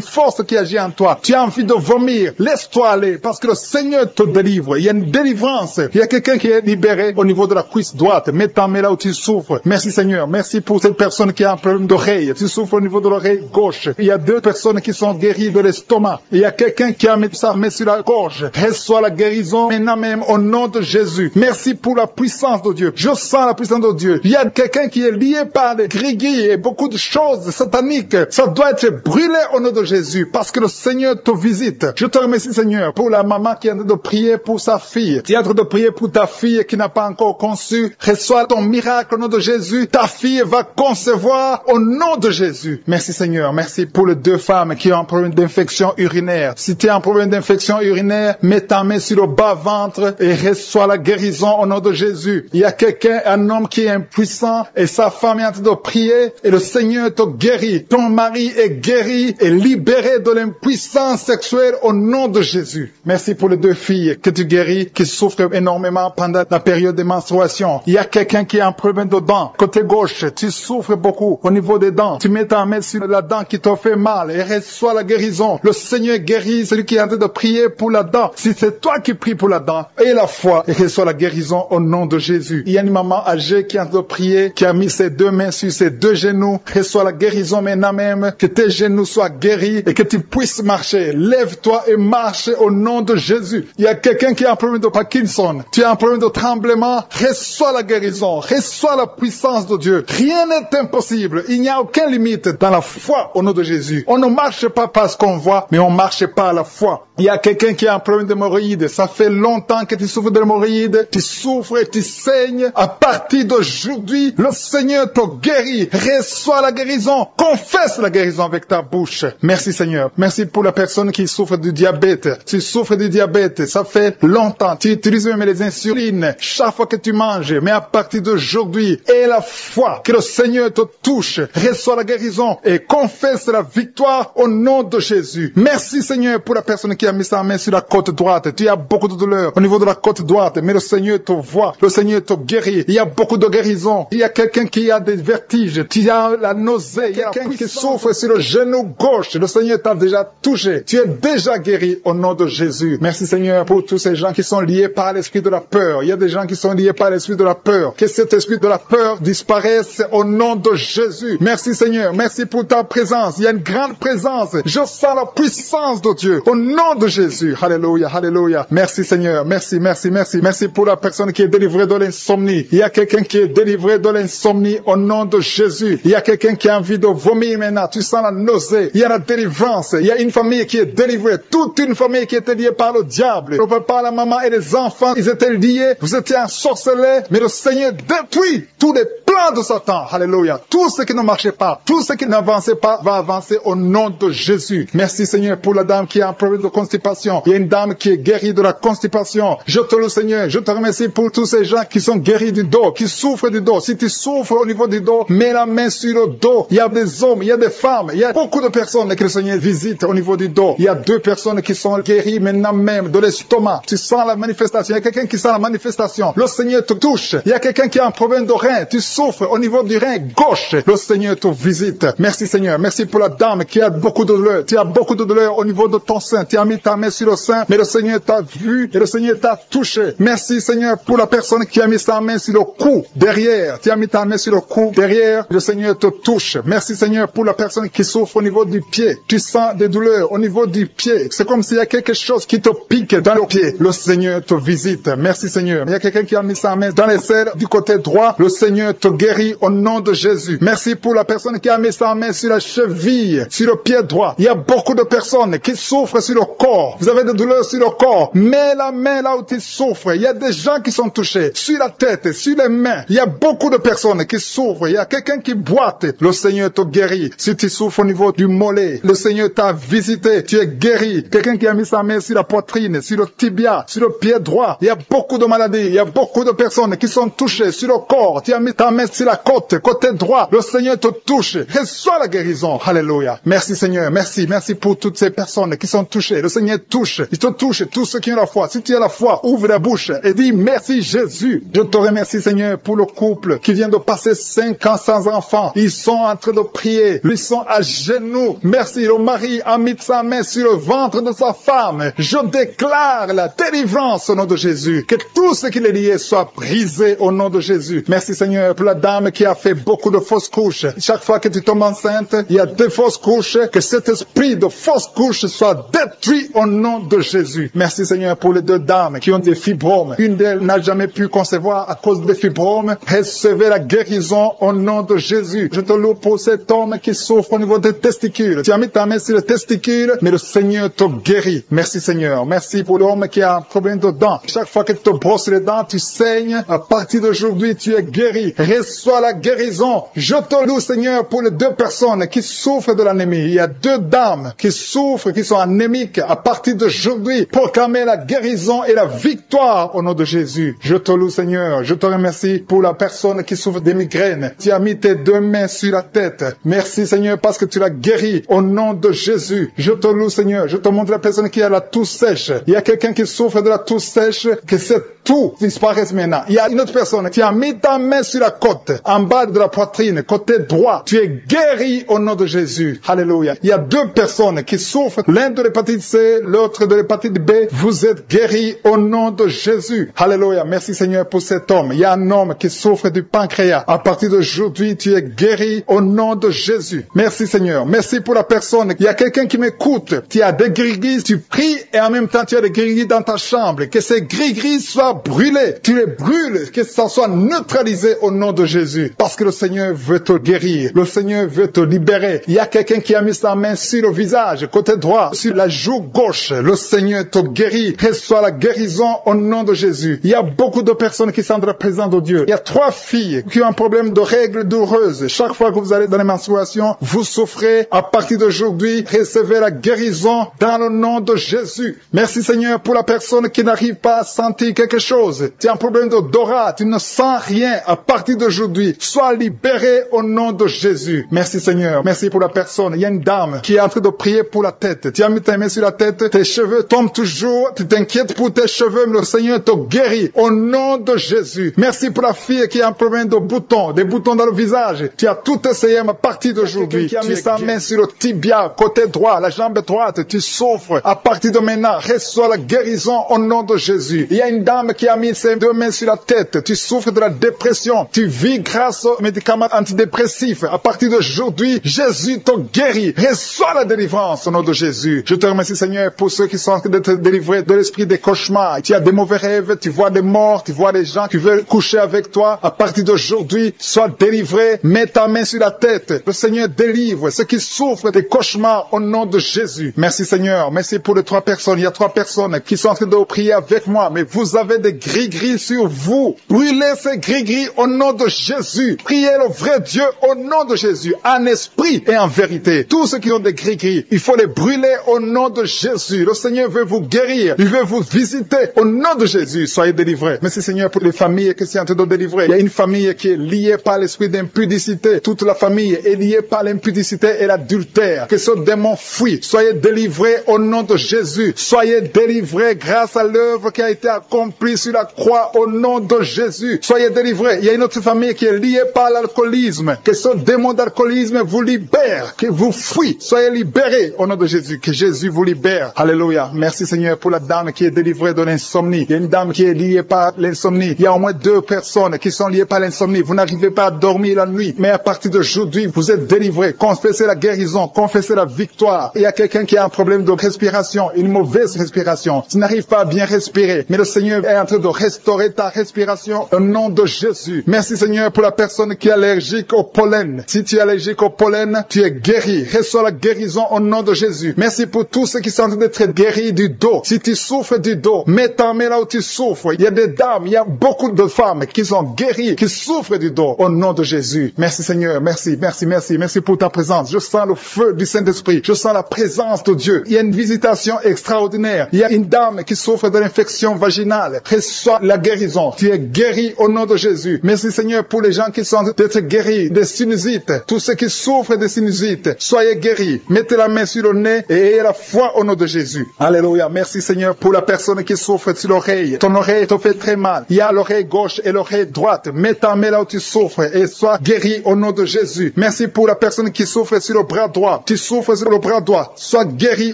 force qui agit en toi. Tu as envie de vomir. Laisse-toi aller parce que le Seigneur te délivre. Il y a une délivrance. Il y a quelqu'un qui est libéré au niveau de la cuisse droite. Mets ta main là où tu souffres. Merci Seigneur. Merci pour cette personne qui a un problème d'oreille. Tu souffres au niveau de l'oreille gauche. Il y a 2 personnes qui sont guéries de l'estomac. Il y a quelqu'un qui a mis sa main sur la gorge. Reçois la guérison maintenant même au nom de Jésus. Merci pour la puissance de Dieu. Je sens la puissance de Dieu. Il y a quelqu'un qui est lié par des grigis et beaucoup de choses sataniques. Ça doit être brûlé au nom de Jésus parce que le Seigneur te visite. Je te remercie Seigneur pour la maman qui est en train de prier pour sa fille. Tu es en train de prier pour ta fille qui n'a pas encore conçu. Reçois ton miracle au nom de Jésus. Ta fille va concevoir au nom de Jésus. Merci Seigneur. Merci pour les 2 femmes qui ont un problème d'infection urinaire. Si tu as un problème d'infection urinaire, mets ta main sur le bas-ventre et reçois la guérison au nom de Jésus. Il y a quelqu'un, un homme qui est impuissant et sa femme est en train de prier et le Seigneur te guérit. Ton mari est guéri et libéré de l'impuissance sexuelle au nom de Jésus. Merci pour les 2 filles que tu guéris, qui souffrent énormément pendant la période de menstruation. Il y a quelqu'un qui a un problème de dents. Côté gauche, tu souffres beaucoup au niveau des dents. Tu mets ta main sur la dent qui te fait mal et reçois la guérison. Le Seigneur guérit celui qui est en train de prier pour la dent. Si c'est toi qui pries pour la dent, et la foi et reçois la guérison au nom de Jésus. Il y a une maman âgée qui est en train de prier, qui a mis ses 2 mains sur ses 2 genoux. Reçois la guérison maintenant même. Que tes genoux soient guéris et que tu puisses marcher. Lève-toi et marche au nom de Jésus. Il y a quelqu'un qui a un problème de Parkinson. Tu as un problème de tremblement. Reçois la guérison. Reçois la puissance de Dieu. Rien n'est impossible. Il n'y a aucune limite dans la foi au nom de Jésus. On ne marche pas parce qu'on voit, mais on marche pas à la foi. Il y a quelqu'un qui a un problème d'hémorroïdes. Ça fait longtemps que tu souffres d'hémorroïdes. Tu souffres et tu saignes. À partir d'aujourd'hui, le Seigneur te guérit. Reçois la guérison. Confesse la guérison avec ta bouche. Merci Seigneur. Merci pour la personne qui souffre du diabète. Tu souffres du diabète. Ça fait longtemps. Tu utilises même les insulines chaque fois que tu manges. Mais à partir d'aujourd'hui, aie la foi que le Seigneur te touche. Reçois la guérison et confesse la victoire au nom de Jésus. Merci Seigneur pour la personne qui a mis sa main sur la côte droite. Tu as beaucoup de douleur au niveau de la côte droite, mais le Seigneur te voit. Le Seigneur te guérit. Il y a beaucoup de guérison. Il y a quelqu'un qui a des vertiges. Tu as la nausée. Il y a quelqu'un qui souffre sur le genou gauche. Le Seigneur t'a déjà touché. Tu es déjà guéri au nom de Jésus. Merci Seigneur pour tous ces gens qui sont liés par l'esprit de la peur. Il y a des gens qui sont liés par l'esprit de la peur. Que cet esprit de la peur disparaisse au nom de Jésus. Merci Seigneur. Merci pour ta présence. Il y a une grande présence. Je sens la puissance de Dieu au nom de Jésus. Alléluia, alléluia. Merci Seigneur. Merci, merci, merci. Merci pour la personne qui est délivrée de l'insomnie. Il y a quelqu'un qui est délivré de l'insomnie au nom de Jésus. Il y a quelqu'un qui a envie de vomir maintenant. Tu sens la nausée. Il y a la délivrance. Il y a une famille qui est délivrée. Toute une famille qui était liée par le diable. Le papa, la maman et les enfants, ils étaient liés. Vous étiez ensorcelés. Mais le Seigneur détruit tous les plans de Satan. Alléluia. Tout ce qui ne marchait pas, tout ce qui n'avançait pas, va avancer au nom de Jésus. Merci Seigneur pour la dame qui a un problème de constipation. Il y a une dame qui est guérie de la constipation. Je te loue Seigneur. Je te remercie pour tous ces gens qui sont guéris du dos, qui souffrent du dos. Si tu souffres au niveau du dos, mets la main sur le dos. Il y a des hommes, il y a des femmes, il y a beaucoup de personnes que le Seigneur visite au niveau du dos. Il y a 2 personnes qui sont guéries maintenant même de l'estomac. Tu sens la manifestation. Il y a quelqu'un qui sent la manifestation. Le Seigneur te touche. Il y a quelqu'un qui a un problème de rein. Tu sens souffre au niveau du rein gauche, le Seigneur te visite. Merci Seigneur. Merci pour la dame qui a beaucoup de douleur. Tu as beaucoup de douleur au niveau de ton sein. Tu as mis ta main sur le sein, mais le Seigneur t'a vu et le Seigneur t'a touché. Merci Seigneur pour la personne qui a mis sa main sur le cou derrière. Tu as mis ta main sur le cou derrière. Le Seigneur te touche. Merci Seigneur pour la personne qui souffre au niveau du pied. Tu sens des douleurs au niveau du pied. C'est comme s'il y a quelque chose qui te pique dans le pied. Le Seigneur te visite. Merci Seigneur. Il y a quelqu'un qui a mis sa main dans les ailes du côté droit. Le Seigneur te guérit au nom de Jésus. Merci pour la personne qui a mis sa main sur la cheville, sur le pied droit. Il y a beaucoup de personnes qui souffrent sur le corps. Vous avez des douleurs sur le corps. Mets la main là où tu souffres. Il y a des gens qui sont touchés. Sur la tête, sur les mains. Il y a beaucoup de personnes qui souffrent. Il y a quelqu'un qui boite. Le Seigneur te guérit. Si tu souffres au niveau du mollet, le Seigneur t'a visité. Tu es guéri. Quelqu'un qui a mis sa main sur la poitrine, sur le tibia, sur le pied droit. Il y a beaucoup de maladies. Il y a beaucoup de personnes qui sont touchées sur le corps. Tu as mis ta main sur la côte, côté droit. Le Seigneur te touche. Reçois la guérison. Alléluia. Merci Seigneur. Merci. Merci pour toutes ces personnes qui sont touchées. Le Seigneur touche. Il te touche. Tous ceux qui ont la foi. Si tu as la foi, ouvre la bouche et dis merci Jésus. Je te remercie Seigneur pour le couple qui vient de passer 5 ans sans enfant. Ils sont en train de prier. Ils sont à genoux. Merci. Le mari a mis sa main sur le ventre de sa femme. Je déclare la délivrance au nom de Jésus. Que tout ce qui est lié soit brisé au nom de Jésus. Merci Seigneur pour la dame qui a fait beaucoup de fausses couches. Chaque fois que tu tombes enceinte, il y a des fausses couches. Que cet esprit de fausses couches soit détruit au nom de Jésus. Merci Seigneur pour les 2 dames qui ont des fibromes. Une d'elles n'a jamais pu concevoir à cause des fibromes. Recevez la guérison au nom de Jésus. Je te loue pour cet homme qui souffre au niveau des testicules. Tu as mis ta main sur les testicules, mais le Seigneur te guérit. Merci Seigneur. Merci pour l'homme qui a un problème de dents. Chaque fois que tu te brosses les dents, tu saignes. À partir d'aujourd'hui, tu es guéri. Reçois la guérison. Je te loue Seigneur pour les 2 personnes qui souffrent de l'anémie. Il y a 2 dames qui souffrent, qui sont anémiques. À partir d'aujourd'hui, proclamez la guérison et la victoire au nom de Jésus. Je te loue Seigneur. Je te remercie pour la personne qui souffre des migraines. Tu as mis tes 2 mains sur la tête. Merci Seigneur parce que tu l'as guéri au nom de Jésus. Je te loue Seigneur. Je te montre la personne qui a la toux sèche. Il y a quelqu'un qui souffre de la toux sèche, que cette toux disparaisse maintenant. Il y a une autre personne qui a mis ta main sur la côte, en bas de la poitrine, côté droit. Tu es guéri au nom de Jésus. Alléluia. Il y a 2 personnes qui souffrent, l'un de l'hépatite C, l'autre de l'hépatite B. Vous êtes guéris au nom de Jésus. Alléluia. Merci Seigneur pour cet homme. Il y a un homme qui souffre du pancréas. À partir d'aujourd'hui, tu es guéri au nom de Jésus. Merci Seigneur. Merci pour la personne. Il y a quelqu'un qui m'écoute. Tu as des gris-gris, tu pries et en même temps tu as des gris-gris dans ta chambre. Que ces gris-gris soient brûlés. Tu les brûles. Que ça soit neutralisé au nom de Jésus. Parce que le Seigneur veut te guérir. Le Seigneur veut te libérer. Il y a quelqu'un qui a mis sa main sur le visage, côté droit, sur la joue gauche. Le Seigneur te guérit. Reçois la guérison au nom de Jésus. Il y a beaucoup de personnes qui sont dans la présence de Dieu. Il y a 3 filles qui ont un problème de règles douloureuses. Chaque fois que vous allez dans les menstruations, vous souffrez. À partir d'aujourd'hui, recevez la guérison dans le nom de Jésus. Merci Seigneur pour la personne qui n'arrive pas à sentir quelque chose. Tu as un problème d'odorat, tu ne sens rien. À partir d'aujourd'hui, sois libéré au nom de Jésus. Merci Seigneur. Merci pour la personne. Il y a une dame qui est en train de prier pour la tête. Tu as mis ta main sur la tête, tes cheveux tombent toujours. Tu t'inquiètes pour tes cheveux, mais le Seigneur te guérit au nom de Jésus. Merci pour la fille qui a un problème de boutons, des boutons dans le visage. Tu as tout essayé à partir d'aujourd'hui. Tu as mis sa main sur le tibia, côté droit, la jambe droite. Tu souffres. À partir de maintenant, reçois la guérison au nom de Jésus. Il y a une dame qui a mis ses 2 mains sur la tête. Tu souffres de la dépression. Tu vis grâce aux médicaments antidépressifs. À partir d'aujourd'hui, Jésus te guérit. Reçois la délivrance au nom de Jésus. Je te remercie Seigneur pour ceux qui sont en train d'être délivrés de l'esprit des cauchemars. Tu as des mauvais rêves, tu vois des morts, tu vois des gens qui veulent coucher avec toi. À partir d'aujourd'hui, sois délivré. Mets ta main sur la tête. Le Seigneur délivre ceux qui souffrent des cauchemars au nom de Jésus. Merci Seigneur. Merci pour les 3 personnes. Il y a 3 personnes qui sont en train de prier avec moi. Mais vous avez des gris-gris sur vous. Brûlez ces gris-gris au nom de Jésus. Priez le vrai Dieu au nom de Jésus. En esprit et en vérité. Tous ceux qui ont des gris-gris, il faut les brûler au nom de Jésus. Le Seigneur veut vous guérir. Il veut vous visiter au nom de Jésus. Soyez délivrés. Merci Seigneur pour les familles qui sont en train de délivrer. Il y a une famille qui est liée par l'esprit d'impudicité. Toute la famille est liée par l'impudicité et l'adultère. Que ce démon fuit. Soyez délivrés au nom de Jésus. Soyez délivrés grâce à l'œuvre qui a été accomplie sur la croix au nom de Jésus. Soyez délivrés. Il y a une autre famille qui est liée par l'alcoolisme, que ce démon d'alcoolisme vous libère, que vous fuit. Soyez libérés au nom de Jésus, que Jésus vous libère. Alléluia. Merci Seigneur pour la dame qui est délivrée de l'insomnie. Il y a une dame qui est liée par l'insomnie. Il y a au moins 2 personnes qui sont liées par l'insomnie. Vous n'arrivez pas à dormir la nuit, mais à partir d'aujourd'hui, vous êtes délivrés. Confessez la guérison, confessez la victoire. Il y a quelqu'un qui a un problème de respiration, une mauvaise respiration. Tu n'arrives pas à bien respirer, mais le Seigneur est en train de restaurer ta respiration au nom de Jésus. Merci Seigneur pour la personne qui est allergique au pollen. Si tu es allergique au pollen, tu es guéri. Reçois la guérison au nom de Jésus. Merci pour tous ceux qui sont en train d'être guéris du dos. Si tu souffres du dos, mets ta main là où tu souffres. Il y a des dames, il y a beaucoup de femmes qui sont guéries, qui souffrent du dos au nom de Jésus. Merci Seigneur, merci, merci, merci, merci pour ta présence. Je sens le feu du Saint-Esprit. Je sens la présence de Dieu. Il y a une visitation extraordinaire. Il y a une dame qui souffre de l'infection vaginale. Reçois la guérison. Tu es guéri au nom de Jésus. Merci Seigneur pour les gens qui sont d'être guéris des sinusites. Tous ceux qui souffrent des sinusites, soyez guéris. Mettez la main sur le nez et ayez la foi au nom de Jésus. Alléluia. Merci Seigneur pour la personne qui souffre sur l'oreille. Ton oreille te fait très mal. Il y a l'oreille gauche et l'oreille droite. Mets ta main là où tu souffres et sois guéri au nom de Jésus. Merci pour la personne qui souffre sur le bras droit. Tu souffres sur le bras droit. Sois guéri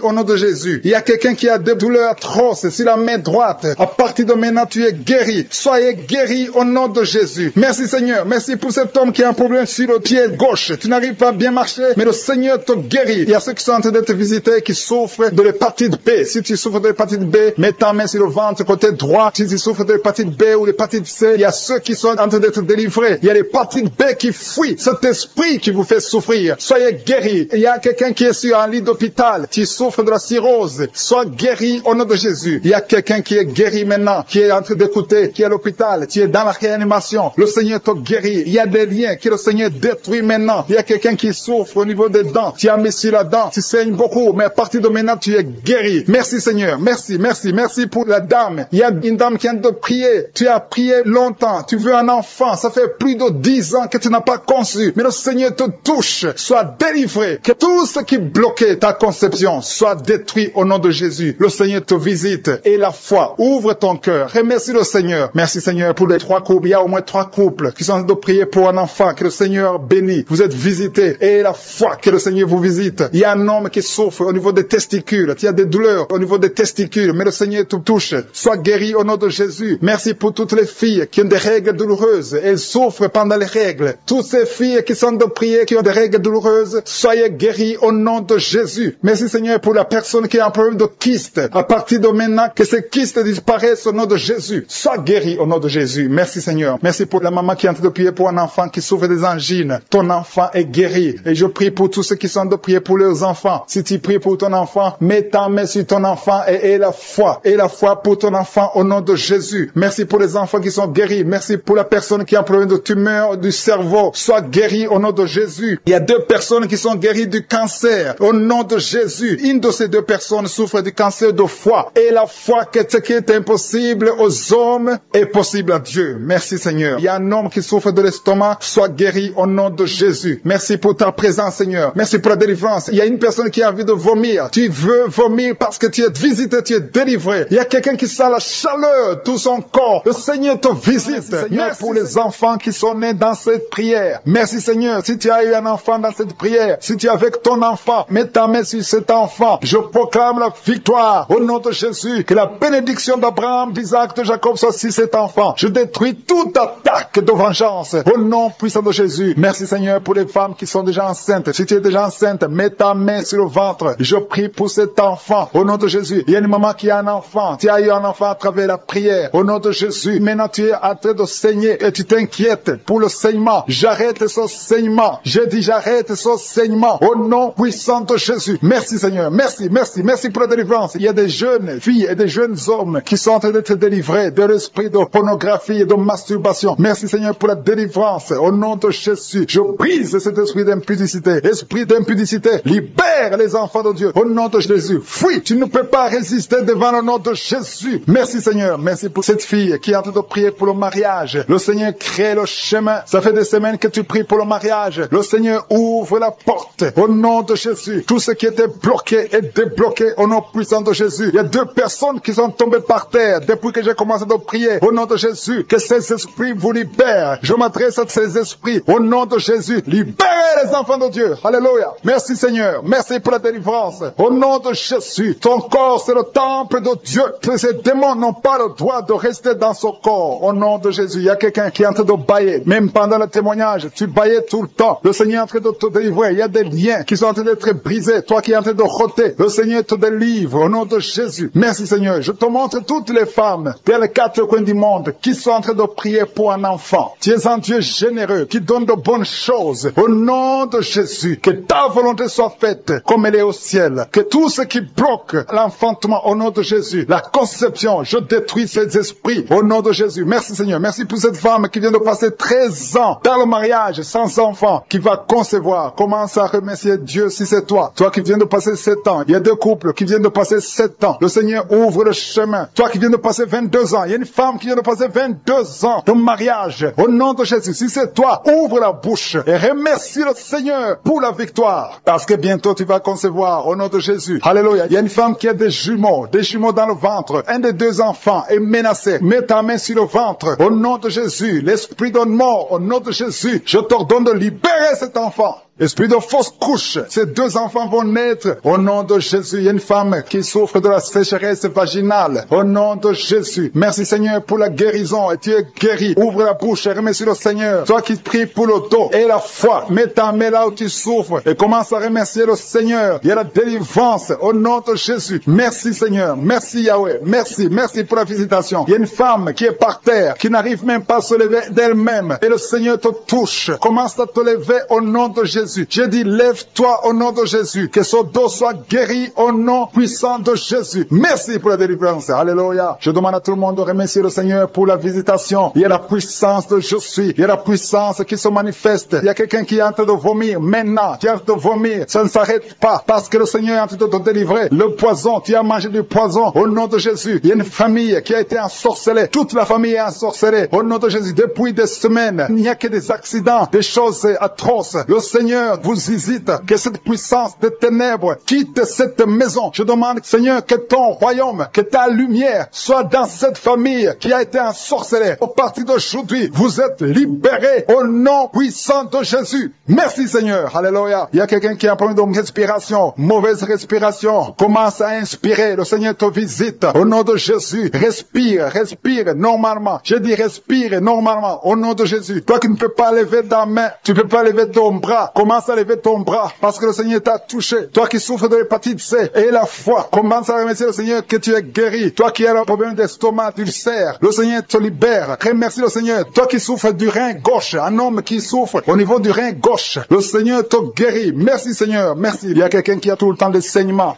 au nom de Jésus. Il y a quelqu'un qui a des douleurs atroces sur la main droite. À partir de maintenant, tu es guéri. Soyez guéri au nom de Jésus. Merci Seigneur. Merci pour cet homme qui a un problème sur le pied gauche. Tu n'arrives pas à bien marcher, mais le Seigneur te guérit. Il y a ceux qui sont en train d'être visités qui souffrent de l'hépatite B. Si tu souffres de l'hépatite B, mets ta main sur le ventre côté droit. Si tu souffres de l'hépatite B ou l'hépatite C, il y a ceux qui sont en train d'être délivrés. Il y a l'hépatite B qui fuit. Cet esprit qui vous fait souffrir. Soyez guéris. Il y a quelqu'un qui est sur un lit d'hôpital. Tu souffres de la cirrhose. Sois guéri au nom de Jésus. Il y a quelqu'un qui est guéri maintenant, qui est en train d'écouter, qui est à l'hôpital. Tu es dans la réanimation. Le Seigneur te guérit. Il y a des liens que le Seigneur détruit maintenant. Il y a quelqu'un qui souffre au niveau des dents. Tu as mis sur la dent. Tu saignes beaucoup, mais à partir de maintenant, tu es guéri. Merci Seigneur. Merci, merci, merci pour la dame. Il y a une dame qui vient de prier. Tu as prié longtemps. Tu veux un enfant. Ça fait plus de 10 ans que tu n'as pas conçu. Mais le Seigneur te touche. Sois délivré. Que tout ce qui bloquait ta conception soit détruit au nom de Jésus. Le Seigneur te visite. Et la foi. Ouvre ton cœur. Remercie le Seigneur. Merci Seigneur pour les 3 couples. Il y a au moins 3 couples qui sont en train de prier pour un enfant. Que le Seigneur bénisse. Vous êtes visités. Et la foi que le Seigneur vous visite. Il y a un homme qui souffre au niveau des testicules. Il y a des douleurs au niveau des testicules. Mais le Seigneur te touche. Sois guéri au nom de Jésus. Merci pour toutes les filles qui ont des règles douloureuses. Elles souffrent pendant les règles. Toutes ces filles qui sont de prier, qui ont des règles douloureuses, soyez guéris au nom de Jésus. Merci Seigneur pour la personne qui a un problème de kyste. À partir de maintenant, que ces kystes disparaissent au nom de Jésus. Sois guéri au nom de Jésus. Merci Seigneur. Merci pour la maman qui est en train de prier pour un enfant qui souffre des angines. Ton enfant est guéri. Et je prie pour tous ceux qui sont de prier pour leurs enfants. Si tu pries pour ton enfant, mets ta main sur ton enfant et aie la foi. Aie la foi pour ton enfant au nom de Jésus. Merci pour les enfants qui sont guéris. Merci pour la personne qui a un problème de tumeur du cerveau. Sois guéri au nom de Jésus. Il y a 2 personnes qui sont guéries du cancer. Au nom de Jésus. Une de ces 2 personnes souffre du cancer de foie. Et la foi que ce qui est impossible aux hommes est possible à Dieu. Merci Seigneur. Il y a un homme qui souffre de l'estomac. Sois guéri au nom de Jésus. Merci pour ta présence Seigneur. Merci pour la délivrance. Il y a une personne qui a envie de vomir. Tu veux vomir parce que tu es visité, tu es délivré. Il y a quelqu'un qui sent la chaleur, tout son corps. Le Seigneur te visite. Merci pour les enfants qui sont nés dans cette prière. Merci Seigneur. Si tu as eu un enfant dans cette prière, si tu es avec ton enfant, mets ta main sur cet enfant. Je proclame la victoire au nom de Jésus. Que la bénédiction d'Abraham, d'Isaac, de Jacob soit sur cet enfant. Je détruis toute attaque de vengeance au nom puissant de Jésus. Merci Seigneur pour les femmes qui sont déjà enceintes. Si tu es déjà enceinte, mets ta main sur le ventre. Je prie pour cet enfant au nom de Jésus. Il y a une maman qui a un enfant. Tu as eu un enfant à travers la prière. Au nom de Jésus. Maintenant tu es en train de saigner et tu t'inquiètes pour le saignement. J'arrête ce saignement. Je dis j'arrête ce saignement. Au nom puissant de Jésus. Merci Seigneur. Merci, merci, merci pour la délivrance. Il y a des jeunes filles et des jeunes hommes qui sont en train d'être délivrés de l'esprit de pornographie et de masturbation. Merci Seigneur pour la délivrance. Au nom de Jésus. Je brise cet esprit d'impudicité. Esprit d'impudicité. Libère les enfants de Dieu. Au nom de Jésus. Fuis. Tu ne peux pas résister devant le nom de Jésus. Merci Seigneur. Merci pour cette fille qui est en train de prier pour le mariage. Le Seigneur crée le chemin. Ça fait des semaines que tu pries pour le mariage. Le Seigneur ouvre la porte. Au nom de Jésus. Tout ce qui était bloqué est débloqué au nom puissant de Jésus. Il y a 2 personnes qui sont tombées par terre depuis que j'ai commencé à prier. Au nom de Jésus. Que ces esprits vous libèrent libère. Je m'adresse à ces esprits. Au nom de Jésus, libérez les enfants de Dieu. Alléluia. Merci Seigneur. Merci pour la délivrance. Au nom de Jésus, ton corps c'est le temple de Dieu. Ces démons n'ont pas le droit de rester dans son corps. Au nom de Jésus, il y a quelqu'un qui est en train de bailler. Même pendant le témoignage, tu baillais tout le temps. Le Seigneur est en train de te délivrer. Il y a des liens qui sont en train d'être brisés. Toi qui es en train de rôter, le Seigneur te délivre. Au nom de Jésus. Merci Seigneur. Je te montre toutes les femmes dans les quatre coins du monde qui sont en train de prier pour un enfant. Tu es un Dieu généreux qui donne de bonnes choses. Au nom de Jésus, que ta volonté soit faite comme elle est au ciel. Que tout ce qui bloque l'enfantement au nom de Jésus, la conception, je détruis ces esprits au nom de Jésus. Merci Seigneur. Merci pour cette femme qui vient de passer 13 ans dans le mariage sans enfant, qui va concevoir. Commence à remercier Dieu si c'est toi. Toi qui viens de passer 7 ans. Il y a 2 couples qui viennent de passer 7 ans. Le Seigneur ouvre le chemin. Toi qui viens de passer 22 ans. Il y a une femme qui vient de passer 22 ans de mariage. Au nom de Jésus, si c'est toi, ouvre la bouche et remercie le Seigneur pour la victoire. Parce que bientôt tu vas concevoir au nom de Jésus. Alléluia. Il y a une femme qui a des jumeaux dans le ventre. Un des 2 enfants est menacé. Mets ta main sur le ventre. Au nom de Jésus, l'esprit de mort, au nom de Jésus, je t'ordonne de libérer cet enfant. Esprit de fausse couche, ces 2 enfants vont naître au nom de Jésus. Il y a une femme qui souffre de la sécheresse vaginale au nom de Jésus. Merci Seigneur pour la guérison et tu es guéri. Ouvre la bouche et remercie le Seigneur. Toi qui pries pour le dos et la foi, mets ta main là où tu souffres et commence à remercier le Seigneur. Il y a la délivrance au nom de Jésus. Merci Seigneur, merci Yahweh, merci pour la visitation. Il y a une femme qui est par terre, qui n'arrive même pas à se lever d'elle-même et le Seigneur te touche. Commence à te lever au nom de Jésus. J'ai dit, lève-toi au nom de Jésus. Que son dos soit guéri au nom puissant de Jésus. Merci pour la délivrance. Alléluia. Je demande à tout le monde de remercier le Seigneur pour la visitation. Il y a la puissance de je suis. Il y a la puissance qui se manifeste. Il y a quelqu'un qui est en train de vomir maintenant. Tu es en train de vomir. Ça ne s'arrête pas parce que le Seigneur est en train de te délivrer. Le poison, tu as mangé du poison au nom de Jésus. Il y a une famille qui a été ensorcelée. Toute la famille est ensorcelée au nom de Jésus. Depuis des semaines, il n'y a que des accidents, des choses atroces. Le Seigneur vous visite, que cette puissance de ténèbres quitte cette maison. Je demande, Seigneur, que ton royaume, que ta lumière soit dans cette famille qui a été ensorcelée. Au partir d'aujourd'hui, vous êtes libérés au nom puissant de Jésus. Merci Seigneur. Alléluia. Il y a quelqu'un qui a un problème de respiration, mauvaise respiration. Commence à inspirer. Le Seigneur te visite. Au nom de Jésus, respire normalement. Je dis respire normalement. Au nom de Jésus. Toi qui ne peux pas lever ta main, tu ne peux pas lever ton bras. Commence à lever ton bras parce que le Seigneur t'a touché. Toi qui souffres de l'hépatite C et la foi, commence à remercier le Seigneur que tu es guéri. Toi qui as un problème d'estomac, d'ulcère, le Seigneur te libère. Remercie le Seigneur. Toi qui souffres du rein gauche, un homme qui souffre au niveau du rein gauche, le Seigneur te guérit. Merci Seigneur, merci. Il y a quelqu'un qui a tout le temps des saignements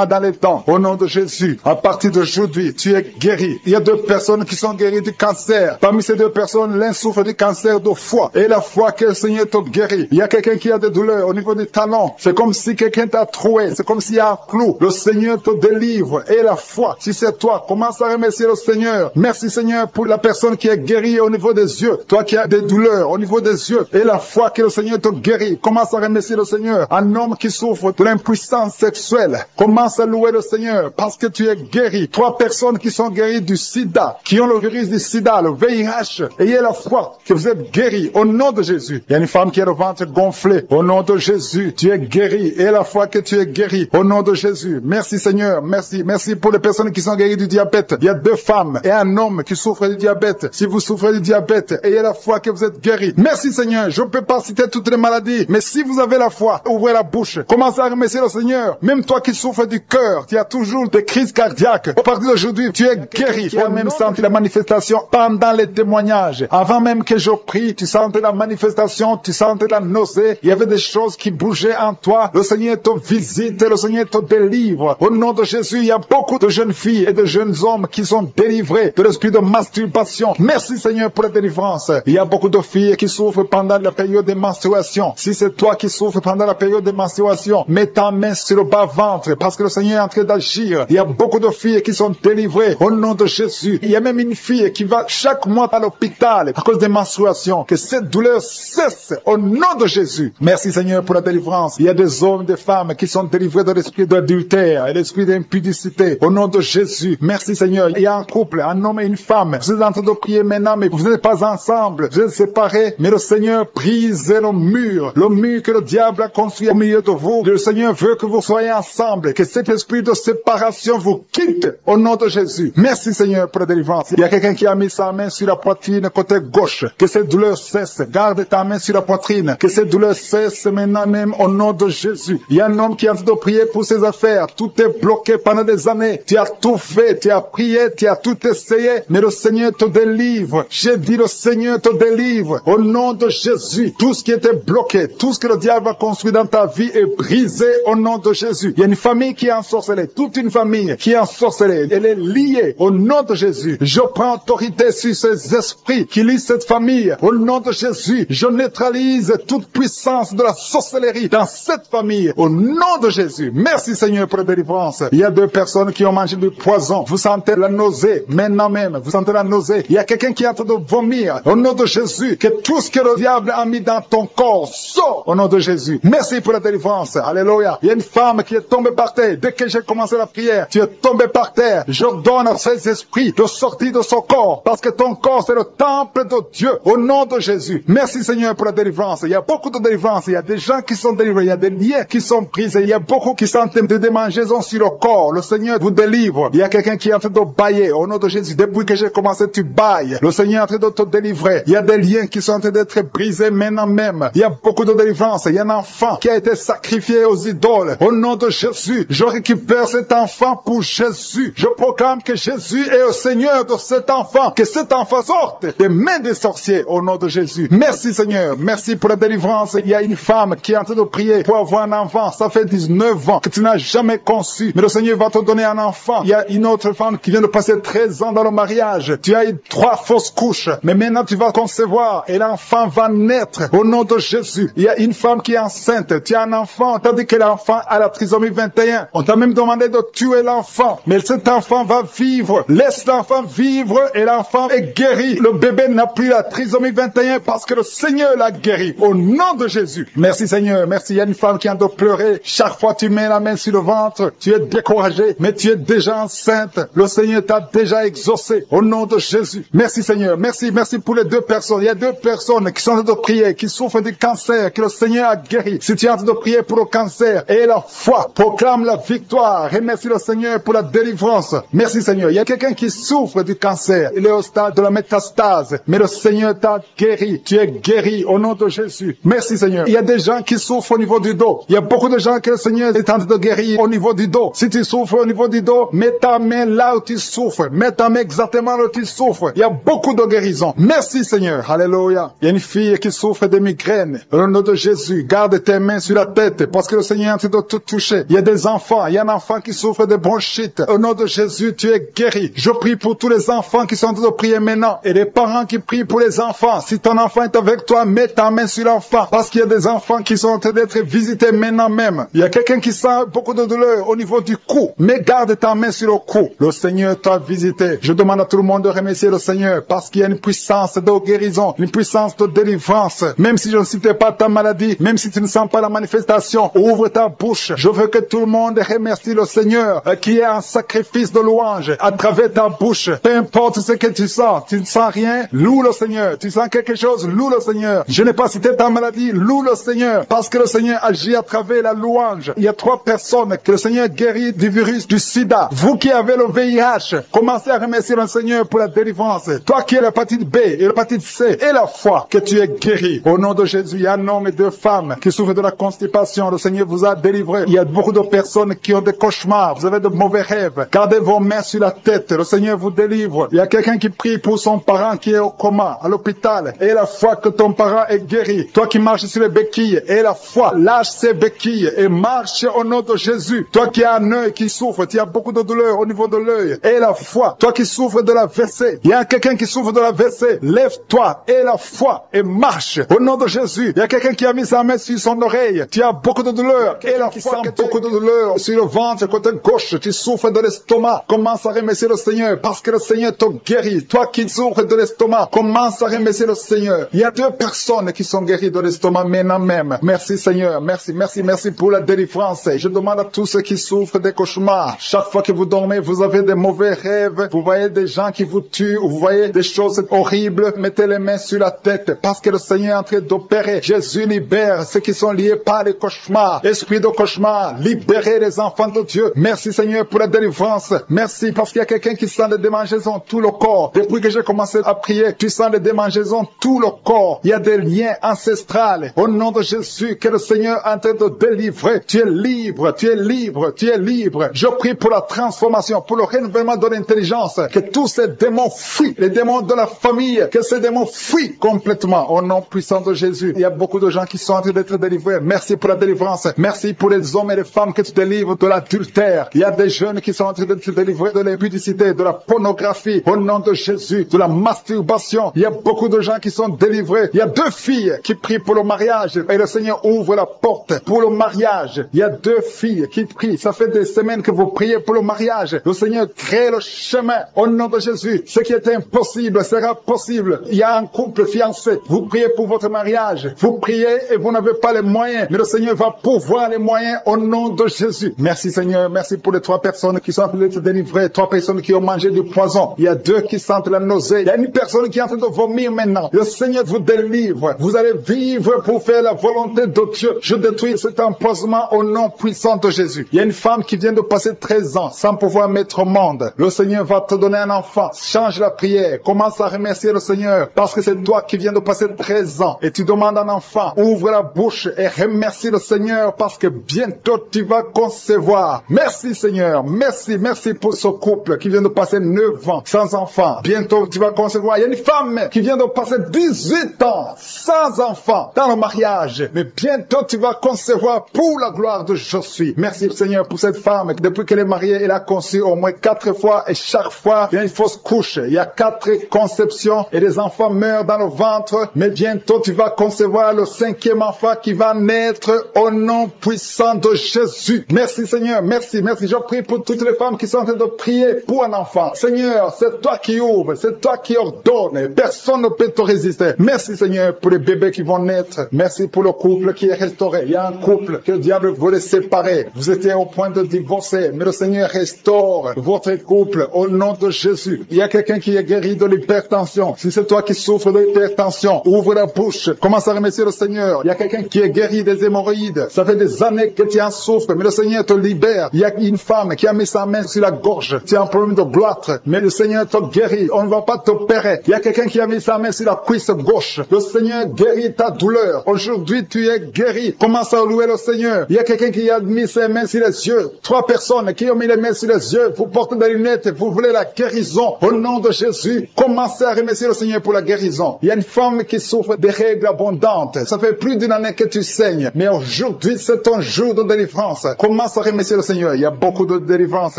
dans les dents. Au nom de Jésus, à partir d'aujourd'hui, tu es guéri. Il y a 2 personnes qui sont guéries du cancer. Parmi ces 2 personnes, l'un souffre du cancer de foie et la foi que le Seigneur te guérit. Il y a quelqu'un qui a des douleurs au niveau des talons. C'est comme si quelqu'un t'a troué. C'est comme s'il y a un clou. Le Seigneur te délivre. Et la foi, si c'est toi, commence à remercier le Seigneur. Merci Seigneur pour la personne qui est guérie au niveau des yeux. Toi qui as des douleurs au niveau des yeux. Et la foi que le Seigneur te guérit. Commence à remercier le Seigneur. Un homme qui souffre de l'impuissance sexuelle. Commence à louer le Seigneur parce que tu es guéri. 3 personnes qui sont guéries du sida, qui ont le virus du sida, le VIH. Ayez la foi que vous êtes guéris au nom de Jésus. Il y a une femme qui a le ventre gonflé. Au nom de Jésus, tu es guéri. Et la foi que tu es guéri. Au nom de Jésus. Merci Seigneur. Merci. Merci pour les personnes qui sont guéries du diabète. Il y a 2 femmes et un homme qui souffrent du diabète. Si vous souffrez du diabète, ayez la foi que vous êtes guéri. Merci Seigneur. Je ne peux pas citer toutes les maladies. Mais si vous avez la foi, ouvrez la bouche. Commencez à remercier le Seigneur. Même toi qui souffres du cœur, tu as toujours des crises cardiaques. Au partir d'aujourd'hui, tu es guéri. Tu as même senti la manifestation pendant les témoignages. Avant même que je prie, tu sentais la manifestation, tu sentais la nausée. Il y avait des choses qui bougeaient en toi. Le Seigneur te visite, le Seigneur te délivre. Au nom de Jésus, il y a beaucoup de jeunes filles et de jeunes hommes qui sont délivrés de l'esprit de masturbation. Merci Seigneur pour la délivrance. Il y a beaucoup de filles qui souffrent pendant la période de menstruation. Si c'est toi qui souffres pendant la période de menstruation, mets ta main sur le bas-ventre parce que le Seigneur est en train d'agir. Il y a beaucoup de filles qui sont délivrées au nom de Jésus. Il y a même une fille qui va chaque mois à l'hôpital à cause des menstruations. Que cette douleur cesse au nom de Jésus. Merci Seigneur pour la délivrance. Il y a des hommes, des femmes qui sont délivrés de l'esprit d'adultère et l'esprit d'impudicité. Au nom de Jésus, merci Seigneur. Il y a un couple, un homme et une femme. Vous êtes en train de prier maintenant, mais vous n'êtes pas ensemble. Vous êtes séparés, mais le Seigneur brise le mur que le diable a construit au milieu de vous. Le Seigneur veut que vous soyez ensemble, que cet esprit de séparation vous quitte au nom de Jésus. Merci Seigneur pour la délivrance. Il y a quelqu'un qui a mis sa main sur la poitrine côté gauche. Que cette douleur cesse. Garde ta main sur la poitrine. Que cette douleur cesse maintenant même au nom de Jésus. Il y a un homme qui est en train de prier pour ses affaires. Tout est bloqué pendant des années. Tu as tout fait, tu as prié, tu as tout essayé, mais le Seigneur te délivre. J'ai dit le Seigneur te délivre. Au nom de Jésus, tout ce qui était bloqué, tout ce que le diable a construit dans ta vie est brisé au nom de Jésus. Il y a une famille qui est ensorcelée, toute une famille qui est ensorcelée. Elle est liée au nom de Jésus. Je prends autorité sur ces esprits qui lient cette famille. Au nom de Jésus, je neutralise toute puissance de la sorcellerie dans cette famille. Au nom de Jésus. Merci Seigneur pour la délivrance. Il y a 2 personnes qui ont mangé du poison. Vous sentez la nausée maintenant même. Vous sentez la nausée. Il y a quelqu'un qui est en train de vomir. Au nom de Jésus, que tout ce que le diable a mis dans ton corps sort au nom de Jésus. Merci pour la délivrance. Alléluia. Il y a une femme qui est tombée par terre. Dès que j'ai commencé la prière, tu es tombé par terre. Je donne à ces esprits de sortir de son corps parce que ton corps c'est le temple de Dieu. Au nom de Jésus. Merci Seigneur pour la délivrance. Il y a beaucoup de délivrance. Il y a des gens qui sont délivrés. Il y a des liens qui sont brisés. Il y a beaucoup qui sont en train de démangeaisons sur le corps. Le Seigneur vous délivre. Il y a quelqu'un qui est en train de bailler. Au nom de Jésus, depuis que j'ai commencé, tu bailles. Le Seigneur est en train de te délivrer. Il y a des liens qui sont en train d'être brisés maintenant même. Il y a beaucoup de délivrance. Il y a un enfant qui a été sacrifié aux idoles. Au nom de Jésus, je récupère cet enfant pour Jésus. Je proclame que Jésus est le Seigneur de cet enfant. Que cet enfant sorte des mains des sorciers au nom de Jésus. Merci Seigneur. Merci pour la délivrance. Il y a une femme qui est en train de prier pour avoir un enfant. Ça fait 19 ans que tu n'as jamais conçu. Mais le Seigneur va te donner un enfant. Il y a une autre femme qui vient de passer 13 ans dans le mariage. Tu as eu 3 fausses couches. Mais maintenant tu vas concevoir et l'enfant va naître au nom de Jésus. Il y a une femme qui est enceinte. Tu as un enfant. Tandis que l'enfant a la trisomie 21. On t'a même demandé de tuer l'enfant. Mais cet enfant va vivre. Laisse l'enfant vivre et l'enfant est guéri. Le bébé n'a plus la trisomie 21 parce que le Seigneur l'a guéri. Au nom de Jésus. Merci Seigneur. Merci. Il y a une femme qui a de pleurer. Chaque fois tu mets la main sur le ventre, tu es découragé, mais tu es déjà enceinte. Le Seigneur t'a déjà exaucé. Au nom de Jésus. Merci Seigneur. Merci. Merci pour les 2 personnes. Il y a 2 personnes qui sont en train de prier, qui souffrent du cancer, que le Seigneur a guéri. Si tu es en train de prier pour le cancer, et la foi, proclame la victoire. Remercie le Seigneur pour la délivrance. Merci Seigneur. Il y a quelqu'un qui souffre du cancer. Il est au stade de la métastase. Mais le Seigneur t'a guéri. Tu es guéri au nom de Jésus. Merci Seigneur. Il y a des gens qui souffrent au niveau du dos. Il y a beaucoup de gens que le Seigneur est en train de guérir au niveau du dos. Si tu souffres au niveau du dos, mets ta main là où tu souffres. Mets ta main exactement là où tu souffres. Il y a beaucoup de guérisons. Merci Seigneur. Alléluia. Il y a une fille qui souffre de migraines. Au nom de Jésus, garde tes mains sur la tête parce que le Seigneur est en train de te toucher. Il y a des enfants. Il y a un enfant qui souffre de bronchite. Au nom de Jésus, tu es guéri. Je prie pour tous les enfants qui sont en train de prier maintenant et les parents qui prient pour les enfants. Si ton enfant est avec toi, mets ta main sur l'enfant parce qu'il y a des enfants qui sont en train d'être visités maintenant même. Il y a quelqu'un qui sent beaucoup de douleur au niveau du cou. Mais garde ta main sur le cou. Le Seigneur t'a visité. Je demande à tout le monde de remercier le Seigneur parce qu'il y a une puissance de guérison, une puissance de délivrance. Même si je ne citais pas ta maladie, même si tu ne sens pas la manifestation, ouvre ta bouche. Je veux que tout le monde remercie le Seigneur qui est un sacrifice de louange à travers ta bouche. Peu importe ce que tu sens ne sens rien, loue le Seigneur. Tu sens quelque chose, loue le Seigneur. Je n'ai pas cité ta maladie, loue le Seigneur parce que le Seigneur agit à travers la louange. Il y a 3 personnes que le Seigneur guérit du virus du sida. Vous qui avez le VIH, commencez à remercier le Seigneur pour la délivrance. Toi qui as l'hépatite B et l'hépatite C et la foi, que tu es guéri. Au nom de Jésus, il y a un homme et 2 femmes qui souffrent de la constipation. Le Seigneur vous a délivré. Il y a beaucoup de personnes qui ont des cauchemars. Vous avez de mauvais rêves. Gardez vos mains sur la tête. Le Seigneur vous délivre. Il y a quelqu'un qui prie pour son parent qui est au coma, à l'hôpital. Et la foi que ton parent est guéri. Toi qui marches sur les béquilles, et la foi, lâche ces béquilles et marche au nom de Jésus. Toi qui as un œil qui souffre, tu as beaucoup de douleur au niveau de l'œil. Et la foi, toi qui souffres de la WC, il y a quelqu'un qui souffre de la WC, lève-toi et la foi et marche au nom de Jésus. Il y a quelqu'un qui a mis sa main sur son oreille, tu as beaucoup de douleur et la foi, beaucoup de douleur sur le ventre, côté gauche, tu souffres de l'estomac. Commence à remercier le Seigneur parce que le Seigneur te guérit. Toi qui souffres de l'estomac, commence à remercier le Seigneur. Il y a 2 personnes qui sont guéries de l'estomac Amen, amen. Merci Seigneur, merci, merci, merci pour la délivrance. Je demande à tous ceux qui souffrent des cauchemars. Chaque fois que vous dormez, vous avez des mauvais rêves, vous voyez des gens qui vous tuent, vous voyez des choses horribles. Mettez les mains sur la tête parce que le Seigneur est en train d'opérer. Jésus libère ceux qui sont liés par les cauchemars. Esprit de cauchemar, libérez les enfants de Dieu. Merci Seigneur pour la délivrance. Merci parce qu'il y a quelqu'un qui sent des démangeaisons tout le corps. Depuis que j'ai commencé à prier, tu sens des démangeaisons tout le corps. Il y a des liens ancestrales. Au nom de Jésus, que le Seigneur est en train de délivrer. Tu es libre, tu es libre, tu es libre. Je prie pour la transformation, pour le renouvellement de l'intelligence. Que tous ces démons fuient, les démons de la famille, que ces démons fuient complètement. Au nom puissant de Jésus. Il y a beaucoup de gens qui sont en train d'être délivrés. Merci pour la délivrance. Merci pour les hommes et les femmes que tu délivres de l'adultère. Il y a des jeunes qui sont en train d'être délivrés de l'impudicité, de la pornographie. Au nom de Jésus, de la masturbation. Il y a beaucoup de gens qui sont délivrés. Il y a 2 filles qui prient pour le mariage et le Seigneur ouvre la porte pour le mariage. Il y a 2 filles qui prient. Ça fait des semaines que vous priez pour le mariage. Le Seigneur crée le chemin. Au nom de Jésus, ce qui est impossible sera possible. Il y a un couple fiancé. Vous priez pour votre mariage. Vous priez et vous n'avez pas les moyens. Mais le Seigneur va pourvoir les moyens au nom de Jésus. Merci Seigneur. Merci pour les 3 personnes qui sont en train d'être délivrées. 3 personnes qui ont mangé du poison. Il y a 2 qui sentent la nausée. Il y a une personne qui est en train de vomir maintenant. Le Seigneur vous délivre. Vous allez vivre pour faire la volonté de Dieu. Je détruis cet empoisonnement au nom puissant de Jésus. Il y a une femme qui vient de passer 13 ans sans pouvoir mettre au monde. Le Seigneur va te donner un enfant. Change la prière. Commence à remercier le Seigneur parce que c'est toi qui viens de passer 13 ans et tu demandes un enfant. Ouvre la bouche et remercie le Seigneur parce que bientôt tu vas concevoir. Merci Seigneur. Merci, merci pour ce couple qui vient de passer 9 ans sans enfant. Bientôt tu vas concevoir. Il y a une femme qui vient de passer 18 ans sans enfant dans le mariage. Mais bientôt tu vas concevoir pour la gloire de Je suis. Merci Seigneur pour cette femme. Depuis qu'elle est mariée, elle a conçu au moins 4 fois et chaque fois il y a une fausse couche. Il y a 4 conceptions et les enfants meurent dans le ventre. Mais bientôt tu vas concevoir le 5e enfant qui va naître au nom puissant de Jésus. Merci Seigneur. Merci, merci. Je prie pour toutes les femmes qui sont en train de prier pour un enfant. Seigneur, c'est toi qui ouvres, c'est toi qui ordonnes. Personne ne peut te résister. Merci Seigneur pour les bébés qui vont naître. Merci pour le couple qui est restauré. Il y a un couple que le diable voulait séparer. Vous étiez au point de divorcer, mais le Seigneur restaure votre couple au nom de Jésus. Il y a quelqu'un qui est guéri de l'hypertension. Si c'est toi qui souffres de l'hypertension, ouvre la bouche. Commence à remercier le Seigneur. Il y a quelqu'un qui est guéri des hémorroïdes. Ça fait des années que tu en souffres, mais le Seigneur te libère. Il y a une femme qui a mis sa main sur la gorge. Tu as un problème de gloître, mais le Seigneur te guérit. On ne va pas t'opérer. Il y a quelqu'un qui a mis sa main sur la cuisse gauche. Le Seigneur guérit ta douleur. Aujourd'hui, tu es guéri. Commence à louer le Seigneur. Il y a quelqu'un qui a mis ses mains sur les yeux. 3 personnes qui ont mis les mains sur les yeux. Vous portez des lunettes. Vous voulez la guérison. Au nom de Jésus, commencez à remercier le Seigneur pour la guérison. Il y a une femme qui souffre des règles abondantes. Ça fait plus d'1 année que tu saignes. Mais aujourd'hui, c'est ton jour de délivrance. Commence à remercier le Seigneur. Il y a beaucoup de délivrance.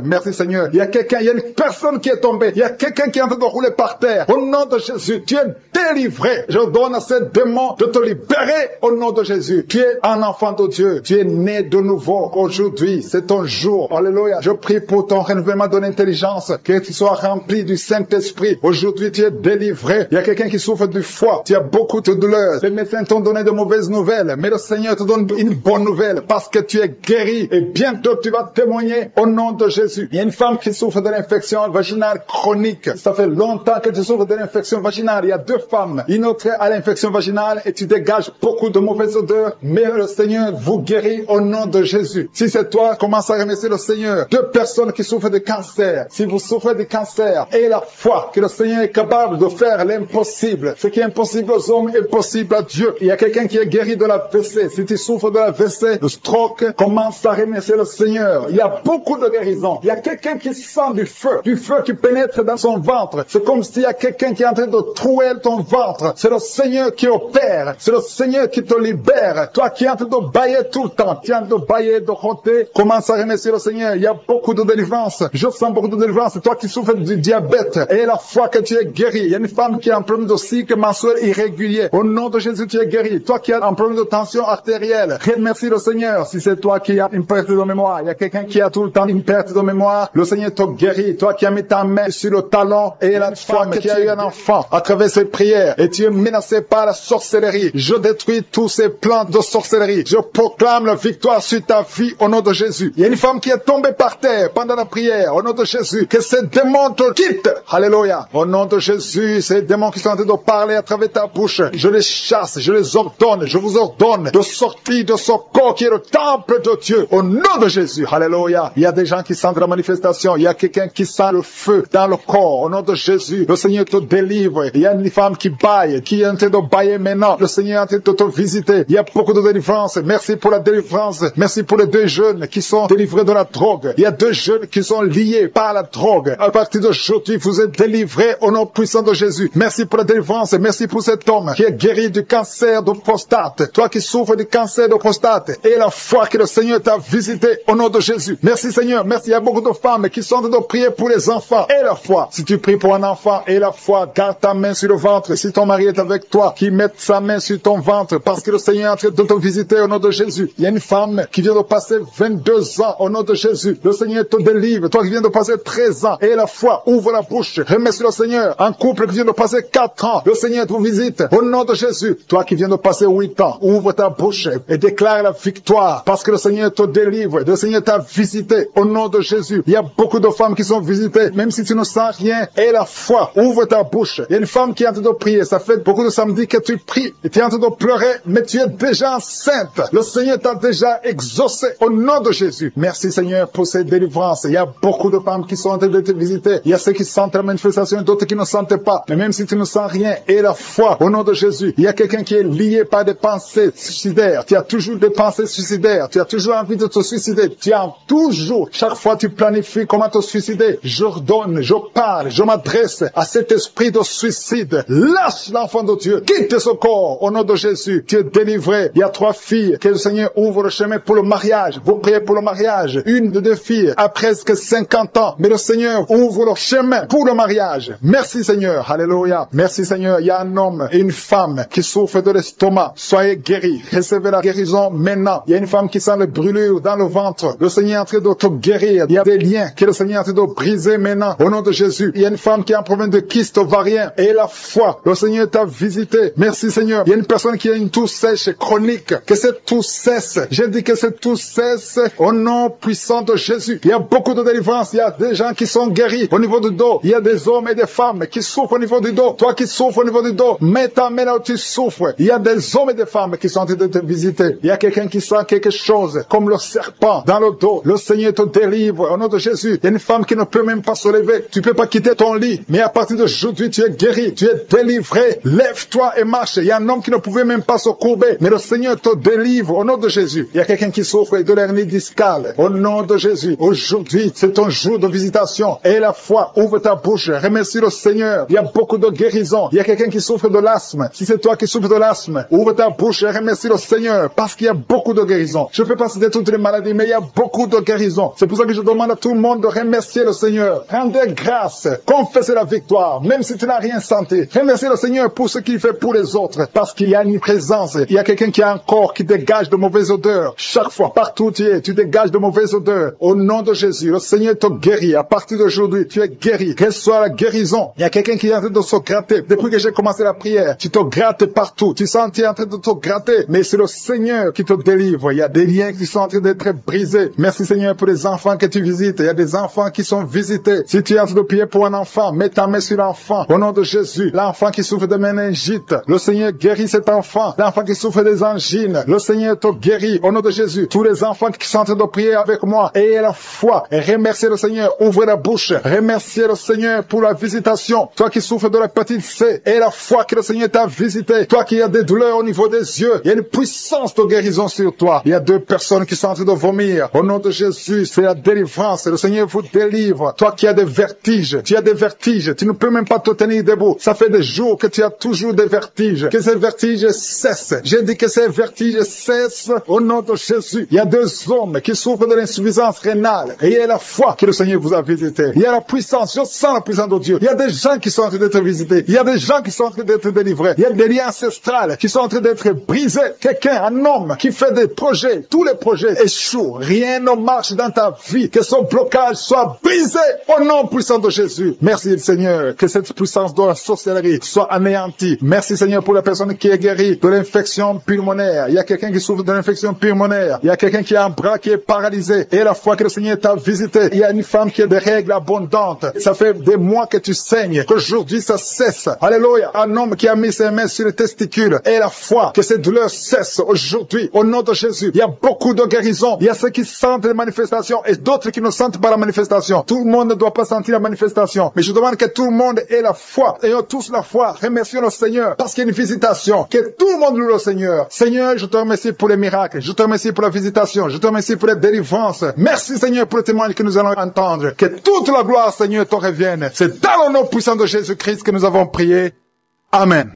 Merci Seigneur. Il y a quelqu'un, il y a une personne qui est tombée. Il y a quelqu'un qui est en train de rouler par terre. Au nom de Jésus, tu es délivré. Je donne à ces démons de te libérer au nom de Jésus. Tu es un enfant de Dieu. Tu es né de nouveau. Aujourd'hui, c'est ton jour. Alléluia. Je prie pour ton renouvellement de l'intelligence. Que tu sois rempli du Saint-Esprit. Aujourd'hui, tu es délivré. Il y a quelqu'un qui souffre du foie. Tu as beaucoup de douleurs. Les médecins t'ont donné de mauvaises nouvelles. Mais le Seigneur te donne une bonne nouvelle parce que tu es guéri. Et bientôt, tu vas témoigner au nom de Jésus. Il y a une femme qui souffre de l'infection vaginale chronique. Ça fait longtemps que tu souffres de l'infection vaginale. Il y a 2 femmes. Une autre a l'infection vaginale et tu dégages beaucoup de mauvaises odeurs. Mais le Seigneur vous guérit au nom de Jésus. Si c'est toi, commence à remercier le Seigneur. 2 personnes qui souffrent de cancer. Si vous souffrez de cancer, ayez la foi que le Seigneur est capable de faire l'impossible. Ce qui est impossible aux hommes est possible à Dieu. Il y a quelqu'un qui est guéri de la WC. Si tu souffres de la WC, de stroke, commence à remercier le Seigneur. Il y a beaucoup de guérisons. Il y a quelqu'un qui sent du feu qui pénètre dans son ventre. C'est comme s'il y a quelqu'un qui est en train de trouer ton ventre. C'est le Seigneur qui opère. C'est le Seigneur qui te libère. Toi qui es en train de bailler tout le temps, tu es en train de bailler, de roter, commence à remercier le Seigneur. Il y a beaucoup de délivrance. Je sens beaucoup de délivrance. Toi qui souffres du diabète, et la foi que tu es guéri. Il y a une femme qui a un problème de cycle mensuel irrégulier. Au nom de Jésus, tu es guéri. Toi qui as un problème de tension artérielle, remercie le Seigneur. Si c'est toi qui as une perte de mémoire, il y a quelqu'un qui a tout le temps une perte de mémoire, le Seigneur te guérit. Toi qui as mis ta main sur le talon et la femme qui a eu un enfant, à travers ces prières, prière et tu es menacé par la sorcellerie, je détruis tous ces plans de sorcellerie. Je proclame la victoire sur ta vie au nom de Jésus. Il y a une femme qui est tombée par terre pendant la prière au nom de Jésus. Que ces démons te quittent. Alléluia. Au nom de Jésus, ces démons qui sont en train de parler à travers ta bouche, je les chasse, je les ordonne, je vous ordonne de sortir de ce corps qui est le temple de Dieu au nom de Jésus. Alléluia. Il y a des gens qui sentent la manifestation. Il y a quelqu'un qui sent le feu dans le corps au nom de Jésus. Le Seigneur te délivre. Il y a une femme qui baille, qui est en train de bailler maintenant. Le Seigneur est en train de te visiter. Il y a beaucoup de délivrance. Merci pour la délivrance. Merci pour les 2 jeunes qui sont délivrés de la drogue. Il y a 2 jeunes qui sont liés par la drogue. À partir d'aujourd'hui, vous êtes délivrés au nom puissant de Jésus. Merci pour la délivrance. Merci pour cet homme qui est guéri du cancer de prostate. Toi qui souffres du cancer de prostate. Et la foi que le Seigneur t'a visité au nom de Jésus. Merci Seigneur. Merci. Il y a beaucoup de femmes qui sont en train de prier pour les enfants. Et la foi. Si tu pries pour un enfant et la foi, garde ta main sur le ventre. Si ton mari est avec toi, qu'il mette sa main sur ton ventre parce que le Seigneur est en train de te visiter au nom de Jésus. Il y a une femme qui vient de passer 22 ans au nom de Jésus. Le Seigneur te délivre. Toi qui viens de passer 13 ans et la foi, ouvre la bouche. Remercie le Seigneur. Un couple qui vient de passer 4 ans, le Seigneur te visite au nom de Jésus. Toi qui viens de passer 8 ans, ouvre ta bouche et déclare la victoire parce que le Seigneur te délivre. Le Seigneur t'a visité au nom de Jésus. Il y a beaucoup de femmes qui sont visitées, même si tu ne sens rien. Et la foi, ouvre ta bouche. Il y a une femme qui est en train de prier. Ça fait beaucoup de samedis que tu pries et tu es en train de pleurer, mais tu es déjà enceinte. Le Seigneur t'a déjà exaucé au nom de Jésus. Merci Seigneur pour ces délivrances. Il y a beaucoup de femmes qui sont en train de te visiter. Il y a ceux qui sentent la manifestation et d'autres qui ne sentent pas. Mais même si tu ne sens rien, et la foi au nom de Jésus, il y a quelqu'un qui est lié par des pensées suicidaires. Tu as toujours des pensées suicidaires. Tu as toujours envie de te suicider. Tu as toujours, chaque fois tu planifies comment te suicider. J'ordonne, je parle, je m'adresse à cet esprit de suicide. Lâche l'enfant de Dieu. Quitte ce corps au nom de Jésus. Tu es délivré. Il y a 3 filles que le Seigneur ouvre le chemin pour le mariage. Vous priez pour le mariage. Une de 2 filles a presque 50 ans. Mais le Seigneur ouvre le chemin pour le mariage. Merci Seigneur. Alléluia. Merci Seigneur. Il y a un homme et une femme qui souffrent de l'estomac. Soyez guéris. Recevez la guérison maintenant. Il y a une femme qui sent les brûlures dans le ventre. Le Seigneur est en train de te guérir. Il y a des liens que le Seigneur est en train de briser maintenant. Au nom de Jésus. Il y a une femme qui a un problème de kyste ovarien. Et la foi. Le Seigneur t'a visité. Merci Seigneur. Il y a une personne qui a une toux sèche chronique. Que cette toux cesse. J'ai dit que cette toux cesse au nom puissant de Jésus. Il y a beaucoup de délivrance. Il y a des gens qui sont guéris au niveau du dos. Il y a des hommes et des femmes qui souffrent au niveau du dos. Toi qui souffres au niveau du dos, mets ta main là où tu souffres. Il y a des hommes et des femmes qui sont en train de te visiter. Il y a quelqu'un qui sent quelque chose comme le serpent dans le dos. Le Seigneur te délivre au nom de Jésus. Il y a une femme qui ne peut même pas se lever. Tu peux pas quitter ton lit. Mais à partir d'aujourd'hui, tu es guéri. Tu es délivré. Lève-toi et marche. Il y a un homme qui ne pouvait même pas se courber. Mais le Seigneur te délivre au nom de Jésus. Il y a quelqu'un qui souffre de l'hernie discale. Au nom de Jésus. Aujourd'hui, c'est ton jour de visitation. Et la foi, ouvre ta bouche. Remercie le Seigneur. Il y a beaucoup de guérison. Il y a quelqu'un qui souffre de l'asthme. Si c'est toi qui souffres de l'asthme, ouvre ta bouche et remercie le Seigneur. Parce qu'il y a beaucoup de guérison. Je ne peux pas citer toutes les maladies, mais il y a beaucoup de guérison. C'est pour ça que je demande à tout le monde de remercier le Seigneur. Rendez grâce. Confessez la victoire. Même si tu n'as rien senti. Remerciez le Seigneur pour ce qu'il fait pour les autres. Parce qu'il y a une présence. Il y a quelqu'un qui a un corps qui dégage de mauvaises odeurs. Chaque fois, partout où tu es, tu dégages de mauvaises odeurs. Au nom de Jésus, le Seigneur te guérit. À partir d'aujourd'hui, tu es guéri. Reçois la guérison. Il y a quelqu'un qui est en train de se gratter. Depuis que j'ai commencé la prière, tu te grattes partout. Tu sens que tu es en train de te gratter. Mais c'est le Seigneur qui te délivre. Il y a des liens qui sont en train d'être brisés. Merci Seigneur pour les enfants que tu visites. Il y a des enfants qui sont visités. Si tu es en train de prier pour un enfant, mets ta main sur l'enfant. Au nom de Jésus, l'enfant qui souffre de méningite, le Seigneur guérit cet enfant. L'enfant qui souffre des angines, le Seigneur te guérit. Au nom de Jésus, tous les enfants qui sont en train de prier avec moi, ayez la foi et remerciez le Seigneur. Ouvrez la bouche. Remerciez le Seigneur pour la visitation. Toi qui souffres de l'hépatite C, et la foi que le Seigneur t'a visité. Toi qui as des douleurs au niveau des yeux, il y a une puissance de guérison sur toi. Il y a 2 personnes qui sont en train de vomir. Au nom de Jésus, c'est la délivrance. Le Seigneur vous délivre. Toi qui as des vertiges, tu as des vertiges. Tu ne peux même pas te tenir debout. Ça fait des jours que tu as toujours des vertiges. Que ces vertiges cessent. J'ai dit que ces vertiges cessent au nom de Jésus. Il y a 2 hommes qui souffrent de l'insuffisance rénale. Et il y a la foi que le Seigneur vous a visité. Il y a la puissance. Je sens la puissance de Dieu. Il y a des gens qui sont en train d'être visités. Il y a des gens qui sont en train d'être délivrés. Il y a des liens ancestrales qui sont en train d'être brisés. Quelqu'un, un homme qui fait des projets. Tous les projets échouent. Rien ne marche dans ta vie. Que son blocage soit brisé au nom puissant de Jésus. Merci Seigneur. Que cette puissance de la sorcellerie soit anéanti. Merci Seigneur pour la personne qui est guérie de l'infection pulmonaire. Il y a quelqu'un qui souffre de l'infection pulmonaire. Il y a quelqu'un qui a un bras qui est paralysé. Et la fois que le Seigneur t'a visité, il y a une femme qui a des règles abondantes. Ça fait des mois que tu saignes. Qu'aujourd'hui ça cesse. Alléluia. Un homme qui a mis ses mains sur les testicules. Et la foi que ces douleurs cessent aujourd'hui. Au nom de Jésus. Il y a beaucoup de guérisons. Il y a ceux qui sentent les manifestations et d'autres qui ne sentent pas la manifestation. Tout le monde ne doit pas sentir la manifestation. Mais je demande que tout le monde ait la foi. Ayons tous la foi. Remercions le Seigneur parce qu'il y a une visitation. Que tout le monde loue le Seigneur. Seigneur, je te remercie pour les miracles. Je te remercie pour la visitation. Je te remercie pour les délivrances. Merci Seigneur pour le témoignage que nous allons entendre. Que toute la gloire Seigneur te revienne. C'est dans le nom puissant de Jésus-Christ que nous avons prié. Amen.